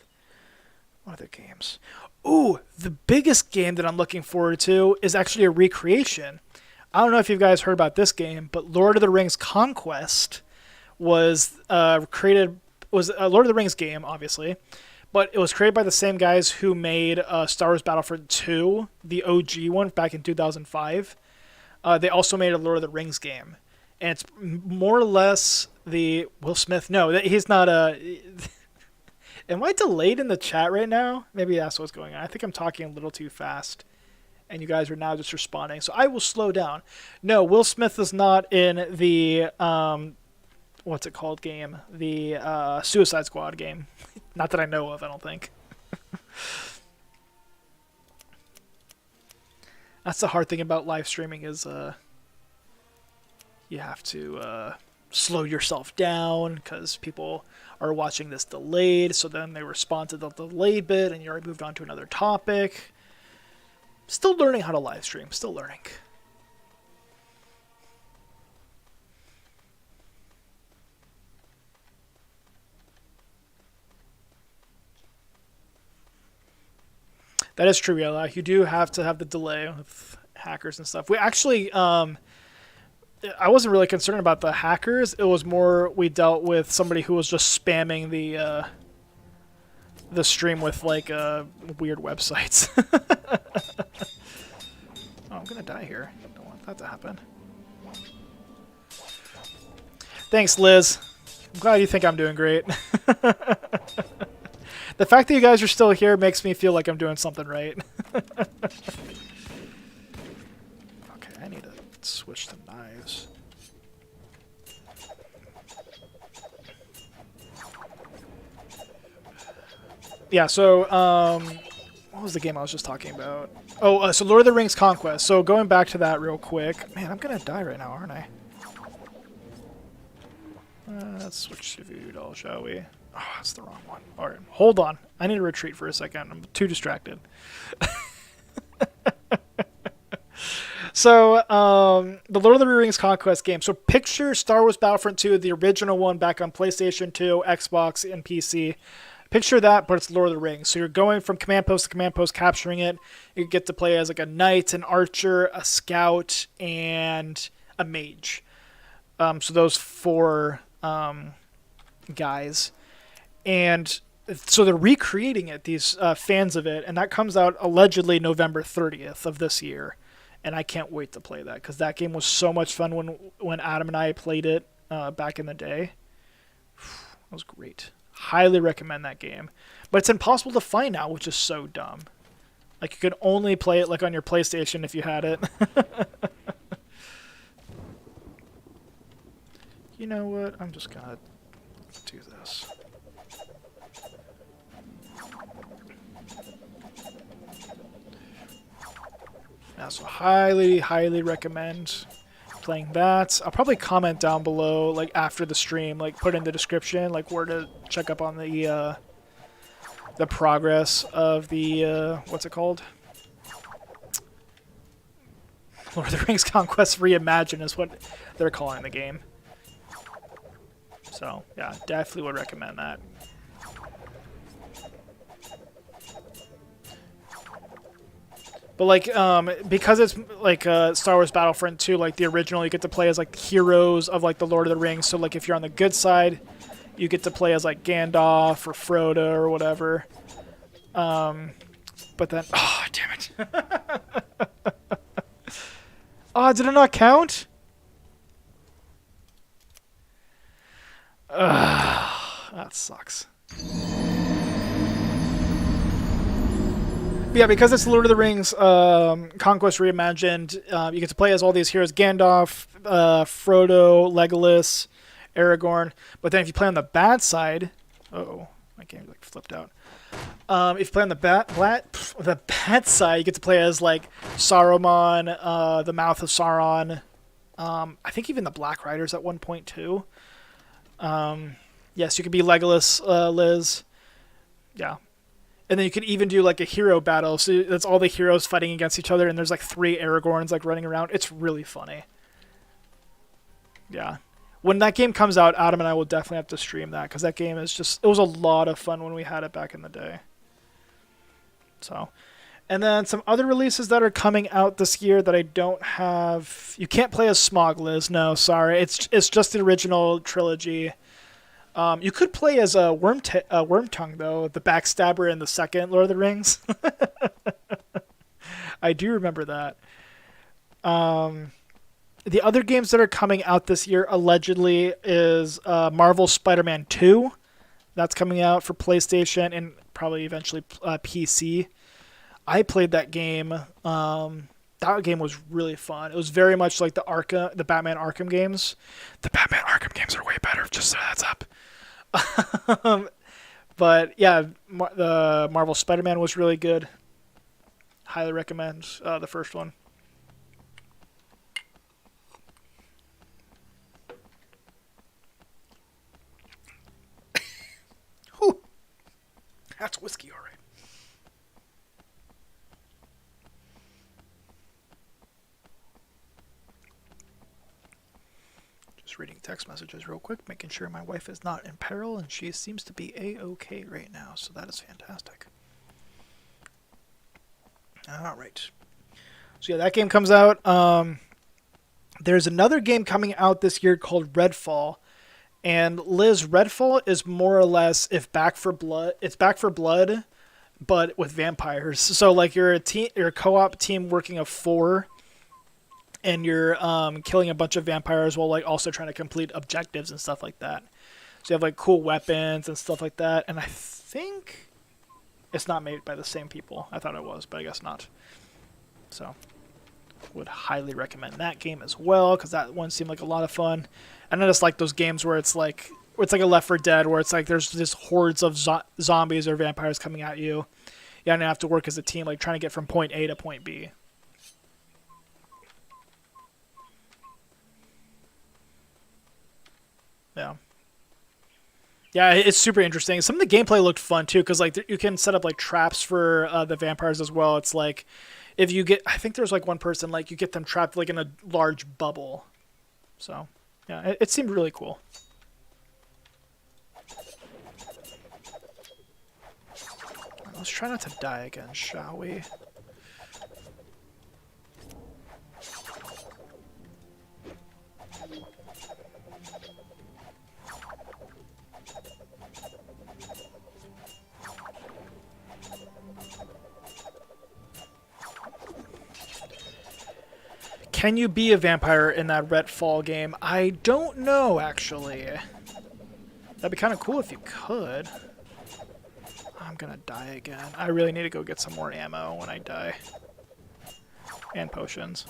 What other games? Ooh, the biggest game that I'm looking forward to is actually a recreation. I don't know if you guys heard about this game, but Lord of the Rings Conquest was created. Was a Lord of the Rings game, obviously, but it was created by the same guys who made Star Wars Battlefront 2, the OG one, back in 2005. They also made a Lord of the Rings game, and it's more or less the Will Smith. No, he's not a. Am I delayed in the chat right now? Maybe that's what's going on. I think I'm talking a little too fast, and you guys are now just responding. So I will slow down. No, Will Smith is not in the what's it called game? The Suicide Squad game. Not that I know of. I don't think. That's the hard thing about live streaming is you have to slow yourself down because people are watching this delayed, so then they respond to the delayed bit and you already moved on to another topic. Still learning how to live stream. Still learning. That is true, Yella. You do have to have the delay with hackers and stuff. We actually, I wasn't really concerned about the hackers. It was more we dealt with somebody who was just spamming the stream with like weird websites. Oh, I'm gonna die here. Don't want that to happen. Thanks, Liz. I'm glad you think I'm doing great. The fact that you guys are still here makes me feel like I'm doing something right. Okay, I need to switch to knives. Yeah, so, what was the game I was just talking about? Oh, so Lord of the Rings Conquest. So going back to that real quick. Man, I'm gonna die right now, aren't I? Let's switch to Voodoo Doll, shall we? Oh, that's the wrong one. Alright, hold on. I need to retreat for a second. I'm too distracted. So, the Lord of the Rings Conquest game. So picture Star Wars Battlefront 2, the original one back on PlayStation 2, Xbox, and PC. Picture that, but it's Lord of the Rings. So you're going from command post to command post, capturing it. You get to play as like a knight, an archer, a scout, and a mage. So those four guys. And so they're recreating it, these fans of it, and that comes out allegedly November 30th of this year. And I can't wait to play that, because that game was so much fun when Adam and I played it back in the day. That was great. Highly recommend that game. But it's impossible to find now, which is so dumb. Like, you could only play it like on your PlayStation if you had it. You know what? I'm just gonna do this. Yeah, so highly recommend playing that. I'll probably comment down below, like after the stream, like put in the description, like where to check up on the progress of the what's it called? Lord of the Rings Conquest Reimagine is what they're calling the game. So yeah, definitely would recommend that. But like, because it's like Star Wars Battlefront 2, like the original, you get to play as like heroes of like the Lord of the Rings. So like if you're on the good side, you get to play as like Gandalf or Frodo or whatever. But then, oh damn it! Oh, did it not count? That sucks. Yeah, because it's Lord of the Rings Conquest Reimagined, you get to play as all these heroes: Gandalf, Frodo, Legolas, Aragorn. But then if you play on the bad side, oh, my game like flipped out. If you play on the bad side, you get to play as like Saruman, the Mouth of Sauron. I think even the Black Riders at one point too. Yes, you could be Legolas, Liz. Yeah. And then you could even do like a hero battle. So that's all the heroes fighting against each other, and there's like 3 Aragorns like running around. It's really funny. Yeah. When that game comes out, Adam and I will definitely have to stream that, because that game is just, it was a lot of fun when we had it back in the day. So, and then some other releases that are coming out this year that I don't have. You can't play as Smaug, Liz. No, sorry. It's just the original trilogy. You could play as a Wormtongue, though, the backstabber in the second Lord of the Rings. I do remember that. The other games that are coming out this year, allegedly, is Marvel Spider-Man 2. That's coming out for PlayStation and probably eventually PC. I played that game. That game was really fun. It was very much like the Batman Arkham games. The Batman Arkham games are way better, just so that's up. But yeah, the Marvel Spider-Man was really good. Highly recommend the first one. Whew. That's whiskey, all right. Just reading text messages real quick, making sure my wife is not in peril, and she seems to be A-okay right now, so that is fantastic. All right. So yeah, that game comes out. There's another game coming out this year called Redfall. And Liz, Redfall is more or less it's Back for Blood, but with vampires. So like you're a co-op team working of 4, and you're killing a bunch of vampires while like also trying to complete objectives and stuff like that. So you have like cool weapons and stuff like that. And I think it's not made by the same people. I thought it was, but I guess not. So would highly recommend that game as well, because that one seemed like a lot of fun. And I just like those games where it's like a Left 4 Dead, where it's like there's just hordes of zombies or vampires coming at you. You don't have to work as a team, like trying to get from point A to point B. Yeah. Yeah, it's super interesting. Some of the gameplay looked fun too, because like you can set up like traps for the vampires as well. It's like if you get, I think there's like one person, like you get them trapped like in a large bubble. So yeah, it seemed really cool. Let's try not to die again, shall we? Can you be a vampire in that Redfall game? I don't know, actually. That'd be kind of cool if you could. I'm gonna die again. I really need to go get some more ammo when I die. And potions.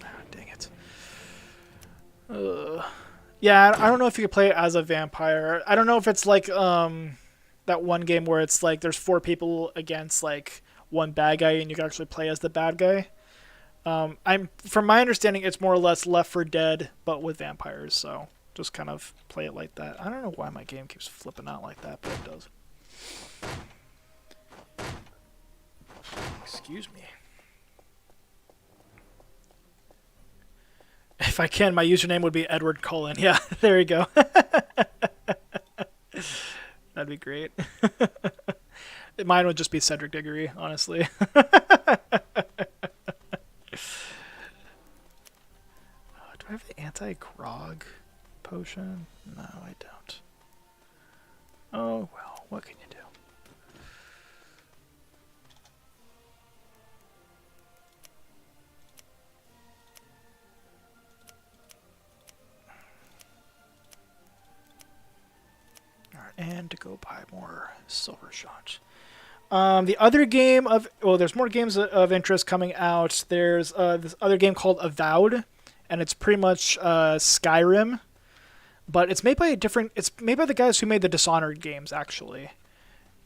Ah, dang it. Yeah, I don't know if you could play it as a vampire. I don't know if it's like that one game where it's like there's 4 people against like one bad guy, and you can actually play as the bad guy. From my understanding, it's more or less Left 4 Dead, but with vampires. So just kind of play it like that. I don't know why my game keeps flipping out like that, but it does. Excuse me. If I can, my username would be Edward Cullen. Yeah, there you go. That'd be great. Mine would just be Cedric Diggory, honestly. Do I have the anti-grog potion? No, I don't. Oh, well, what can you do? Alright, and to go buy more Silver Shot. The other game of there's more games of interest coming out. There's this other game called Avowed, and it's pretty much Skyrim, but it's made by It's made by the guys who made the Dishonored games actually.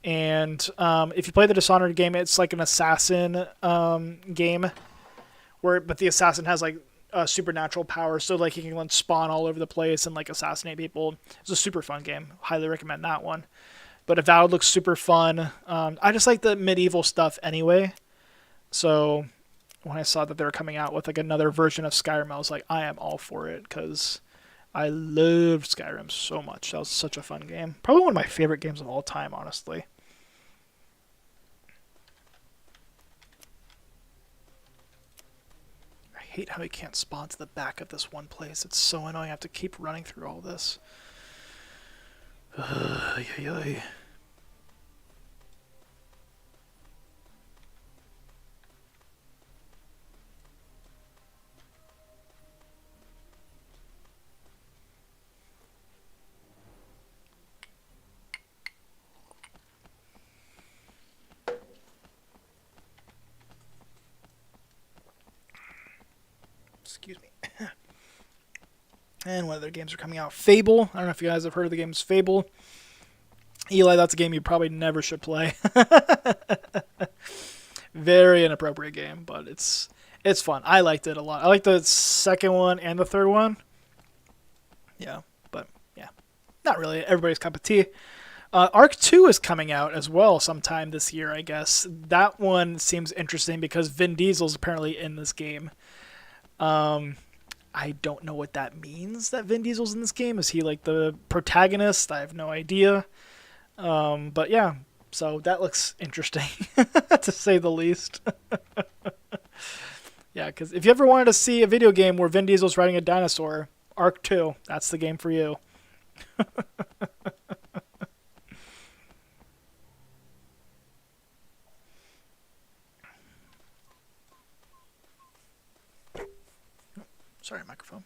And if you play the Dishonored game, it's like an assassin game, but the assassin has like supernatural powers, so like he can like, spawn all over the place and like assassinate people. It's a super fun game. Highly recommend that one. But Avowed looks super fun. I just like the medieval stuff anyway. So when I saw that they were coming out with like another version of Skyrim, I was like, I am all for it because I loved Skyrim so much. That was such a fun game. Probably one of my favorite games of all time, honestly. I hate how you can't spawn to the back of this one place. It's so annoying. I have to keep running through all this. Excuse me. And what other games are coming out? Fable. I don't know if you guys have heard of the game Fable. Eli, that's a game you probably never should play. Very inappropriate game, but it's fun. I liked it a lot. I liked the second one and the third one. Yeah, but yeah, not really everybody's cup of tea. Arc 2 is coming out as well sometime this year, I guess. That one seems interesting because Vin Diesel's apparently in this game. I don't know what that means, that Vin Diesel's in this game. Is he like the protagonist? I have no idea. But yeah, so that looks interesting, to say the least. Yeah, because if you ever wanted to see a video game where Vin Diesel's riding a dinosaur, Arc 2, that's the game for you. Sorry, microphone.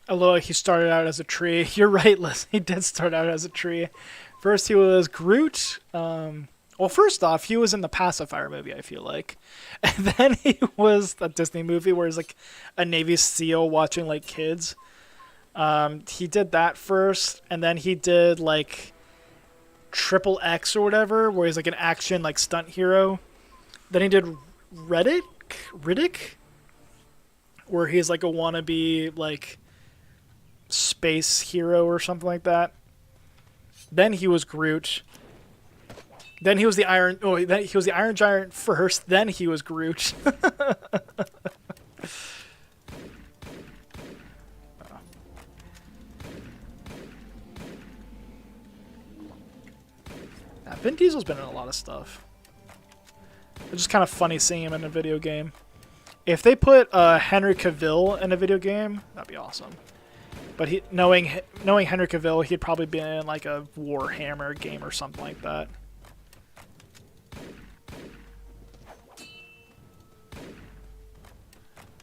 Although he started out as a tree. You're right, Liz. He did start out as a tree. First he was Groot. Well, first off, he was in the Pacifier movie, I feel like. And then he was a Disney movie where he's like a Navy SEAL watching like kids. He did that first, and then he did like Triple X or whatever, where he's like an action like stunt hero. Then he did Riddick, where he's like a wannabe like space hero or something like that. Then he was Groot. Then he was the Iron. Oh, then he was the Iron Giant first. Then he was Groot. Vin Diesel's been in a lot of stuff. It's just kind of funny seeing him in a video game. If they put Henry Cavill in a video game, that'd be awesome. But knowing Henry Cavill, he'd probably be in like a Warhammer game or something like that.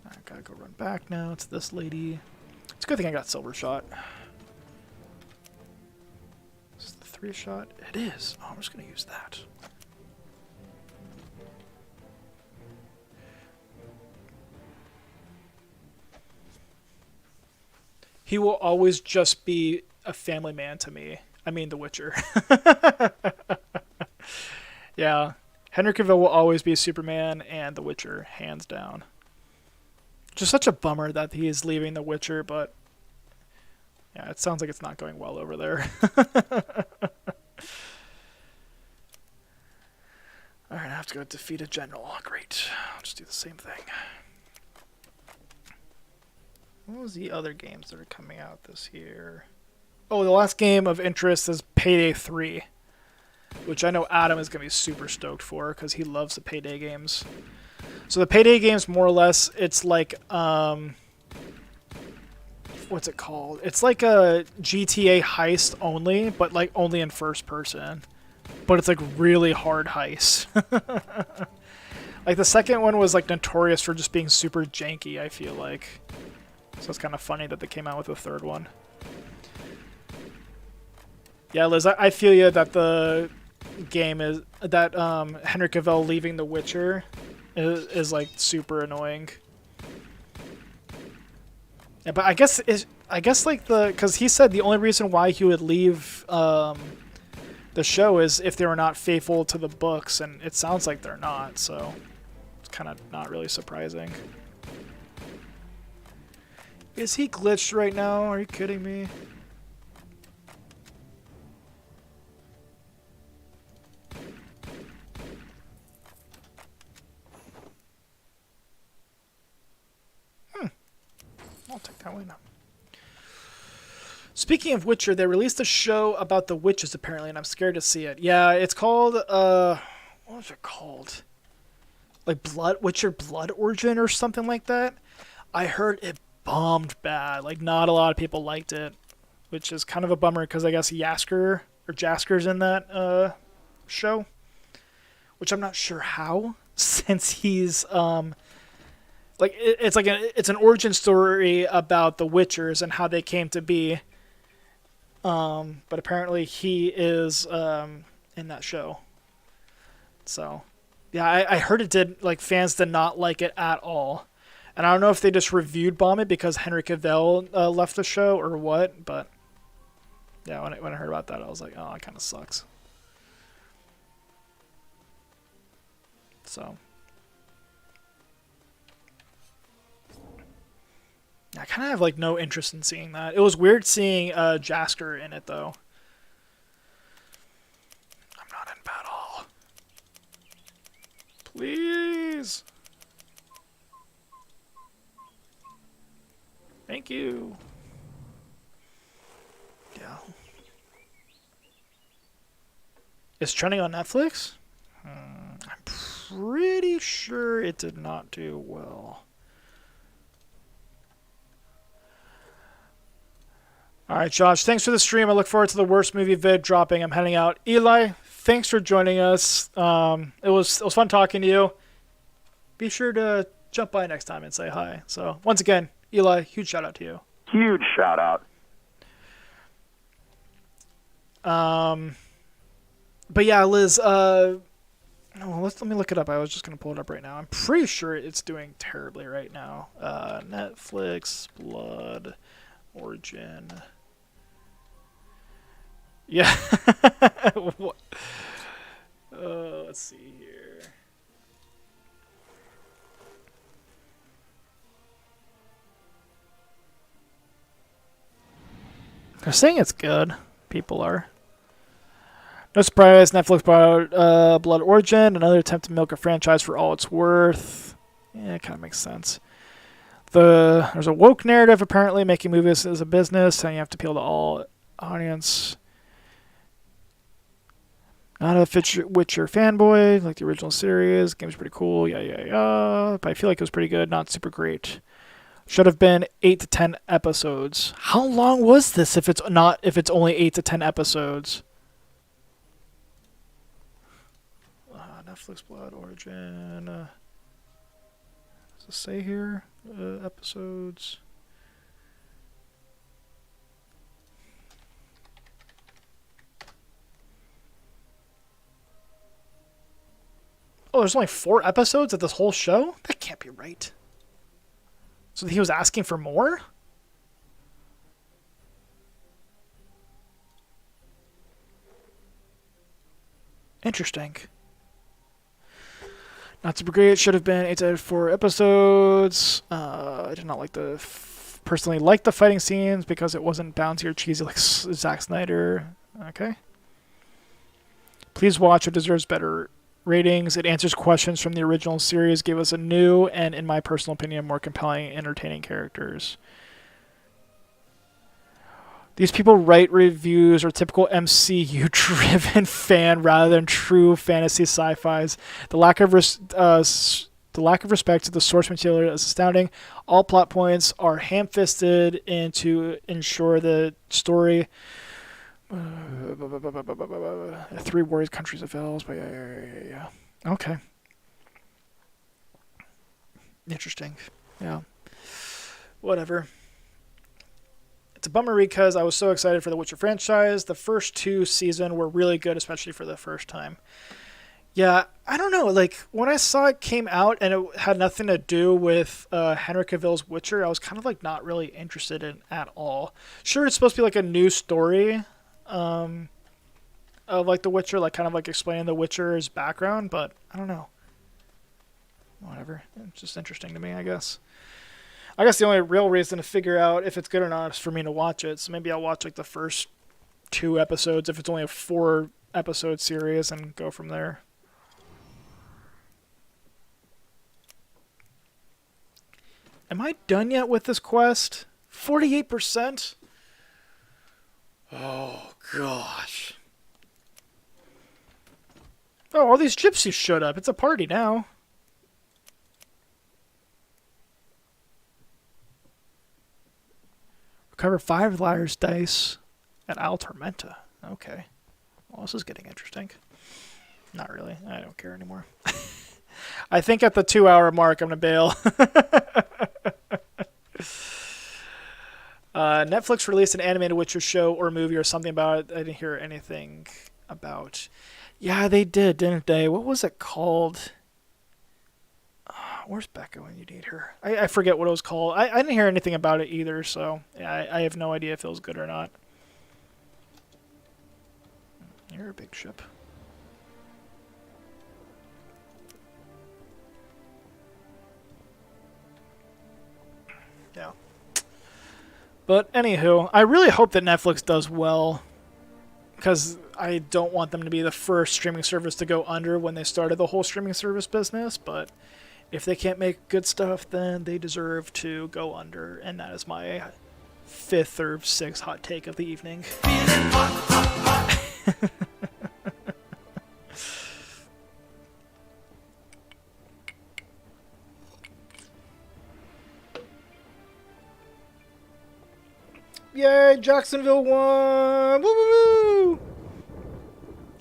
I gotta go run back now. It's this lady. It's a good thing I got Silver Shot. Is this the 3-shot? It is. Oh, I'm just gonna use that. He will always just be a family man to me. I mean, The Witcher. Yeah. Henry Cavill will always be Superman and The Witcher, hands down. Just such a bummer that he is leaving The Witcher, but yeah, it sounds like it's not going well over there. Alright, I have to go defeat a general. Great. I'll just do the same thing. What was the other games that are coming out this year? Oh, the last game of interest is Payday 3, which I know Adam is going to be super stoked for because he loves the Payday games. So the Payday games, more or less, it's like what's it called? It's like a GTA heist only, but like only in first person. But it's like really hard heist. Like the second one was like notorious for just being super janky, I feel like. So it's kind of funny that they came out with a third one. Yeah, Liz, I feel you that the game is that Henry Cavill leaving The Witcher is like super annoying. Yeah, but I guess like because he said the only reason why he would leave the show is if they were not faithful to the books, and it sounds like they're not, so it's kind of not really surprising. Is he glitched right now? Are you kidding me? I'll take that way now. Speaking of Witcher, they released a show about the witches apparently, and I'm scared to see it. Yeah, it's called what was it called? Like Witcher Blood Origin or something like that. I heard it bombed bad. Like not a lot of people liked it, which is kind of a bummer because I guess Jasker's in that show, which I'm not sure how since he's like it's an origin story about the Witchers and how they came to be. But apparently he is in that show. So, yeah, I heard it did like fans did not like it at all, and I don't know if they just reviewed bomb it because Henry Cavill left the show or what. But yeah, when I heard about that, I was like, oh, that kind of sucks. So. I kind of have like no interest in seeing that. It was weird seeing Jasker in it though. I'm not in battle. Please. Thank you. Yeah. It's trending on Netflix? I'm pretty sure it did not do well. Alright, Josh, thanks for the stream. I look forward to the worst movie vid dropping. I'm heading out. Eli, thanks for joining us. It was fun talking to you. Be sure to jump by next time and say hi. So, once again, Eli, huge shout out to you. Huge shout out. But yeah, Liz, let me look it up. I was just going to pull it up right now. I'm pretty sure it's doing terribly right now. Netflix, Blood, Origin. Yeah. Let's see here. They're saying it's good. People are. No surprise, Netflix brought Blood Origin, another attempt to milk a franchise for all it's worth. Yeah, it kind of makes sense. There's a woke narrative, apparently, making movies as a business, and you have to appeal to all audience. Not a Witcher fanboy, like the original series. Game's pretty cool, yeah. But I feel like it was pretty good, not super great. Should have been 8 to 10 episodes. How long was this if it's only 8 to 10 episodes? Netflix Blood Origin. Does it say here? Episodes. Oh, there's only 4 episodes of this whole show? That can't be right. So he was asking for more? Interesting. Not super great. Should have been 8 to 4 episodes. I did not personally like the fighting scenes because it wasn't bouncy or cheesy like Zack Snyder. Okay. Please watch. It deserves better ratings. It answers questions from the original series, gave us a new and, in my personal opinion, more compelling, entertaining characters. These people write reviews or typical MCU-driven fan rather than true fantasy sci-fis. The lack of The lack of respect to the source material is astounding. All plot points are ham-fisted and to ensure the story. 3 warriors, countries avails. But yeah. Okay. Interesting. Yeah. Whatever. It's a bummer because I was so excited for the Witcher franchise. The first 2 seasons were really good, especially for the first time. Yeah, I don't know. Like, when I saw it came out and it had nothing to do with Henry Cavill's Witcher, I was kind of like not really interested in at all. Sure, it's supposed to be like a new story of like The Witcher, like kind of like explaining The Witcher's background, but I don't know. Whatever. It's just interesting to me, I guess. I guess the only real reason to figure out if it's good or not is for me to watch it. So maybe I'll watch like the first 2 episodes if it's only a 4 episode series and go from there. Am I done yet with this quest? 48%? Oh, gosh. Oh, all these gypsies showed up. It's a party now. Recover 5 liar's dice at Al Tormenta. Okay. Well, this is getting interesting. Not really. I don't care anymore. I think at the 2-hour mark, I'm going to bail. Netflix released an animated Witcher show or movie or something about it. I didn't hear anything about. Yeah, they did, didn't they? What was it called? Where's Becca when you need her? I forget what it was called. I didn't hear anything about it either, so yeah, I have no idea if it was good or not. You're a big ship. Yeah. But anywho, I really hope that Netflix does well, because I don't want them to be the first streaming service to go under when they started the whole streaming service business, but if they can't make good stuff, then they deserve to go under, and that is my 5th or 6th hot take of the evening. Yay, Jacksonville won! Woo woo woo!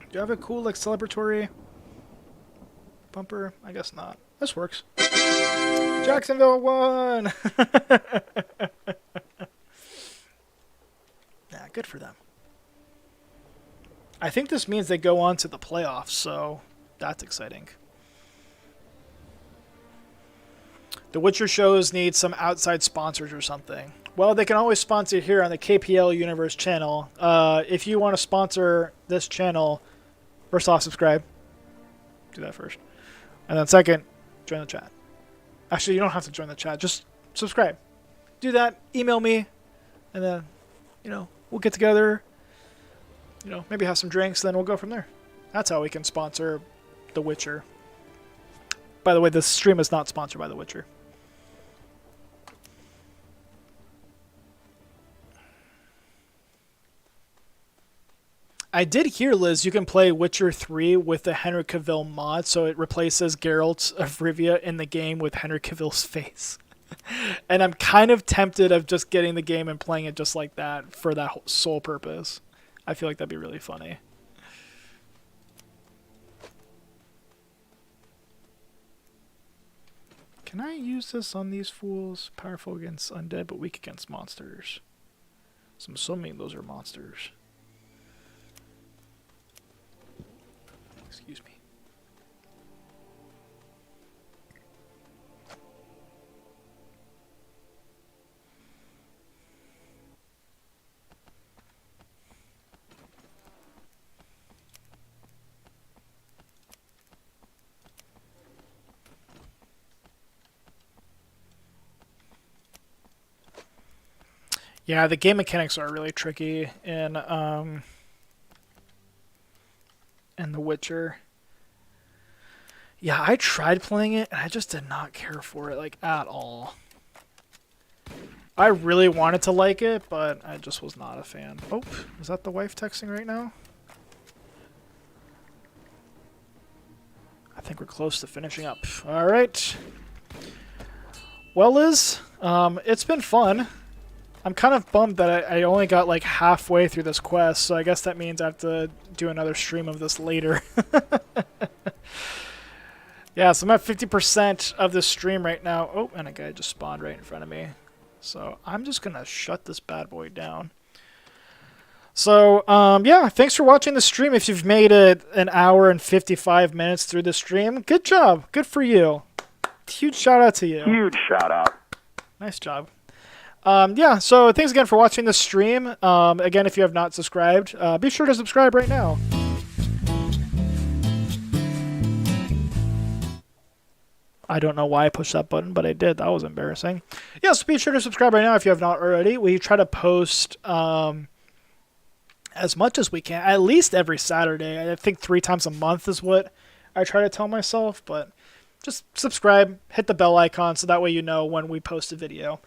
Do you have a cool, like, celebratory bumper? I guess not. This works. Jacksonville won! Yeah, good for them. I think this means they go on to the playoffs, so that's exciting. The Witcher shows need some outside sponsors or something. Well, they can always sponsor here on the KPL Universe channel. If you want to sponsor this channel, first off, subscribe. Do that first. And then second, join the chat. Actually, you don't have to join the chat. Just subscribe. Do that. Email me. And then, we'll get together. Maybe have some drinks. Then we'll go from there. That's how we can sponsor The Witcher. By the way, this stream is not sponsored by The Witcher. I did hear, Liz, you can play Witcher 3 with the Henry Cavill mod, so it replaces Geralt of Rivia in the game with Henry Cavill's face. And I'm kind of tempted of just getting the game and playing it just like that for that sole purpose. I feel like that'd be really funny. Can I use this on these fools? Powerful against undead, but weak against monsters. So I'm assuming those are monsters. Excuse me. Yeah, the game mechanics are really tricky in The Witcher. Yeah, I tried playing it and I just did not care for it like at all. I really wanted to like it, but I just was not a fan. Oh, is that the wife texting right now? I think we're close to finishing up. All right. Well, Liz, it's been fun. I'm kind of bummed that I only got like halfway through this quest, so I guess that means I have to do another stream of this later. Yeah, so I'm at 50% of this stream right now. Oh, and a guy just spawned right in front of me. So I'm just going to shut this bad boy down. So, yeah, thanks for watching the stream. If you've made it an hour and 55 minutes through the stream, good job. Good for you. Huge shout out to you. Huge shout out. Nice job. Yeah, so thanks again for watching the stream. Again, if you have not subscribed, be sure to subscribe right now. I don't know why I pushed that button, but I did. That was embarrassing. Yeah, so be sure to subscribe right now if you have not already. We try to post as much as we can, at least every Saturday. I think 3 times a month is what I try to tell myself, but just subscribe, hit the bell icon so that way you know when we post a video.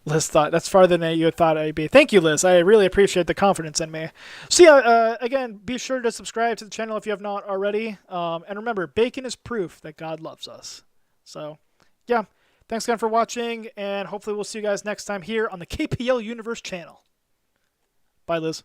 Liz thought, that's farther than you thought I'd be. Thank you, Liz. I really appreciate the confidence in me. So yeah, again, be sure to subscribe to the channel if you have not already. And remember, bacon is proof that God loves us. So yeah, thanks again for watching, and hopefully we'll see you guys next time here on the KPL Universe channel. Bye, Liz.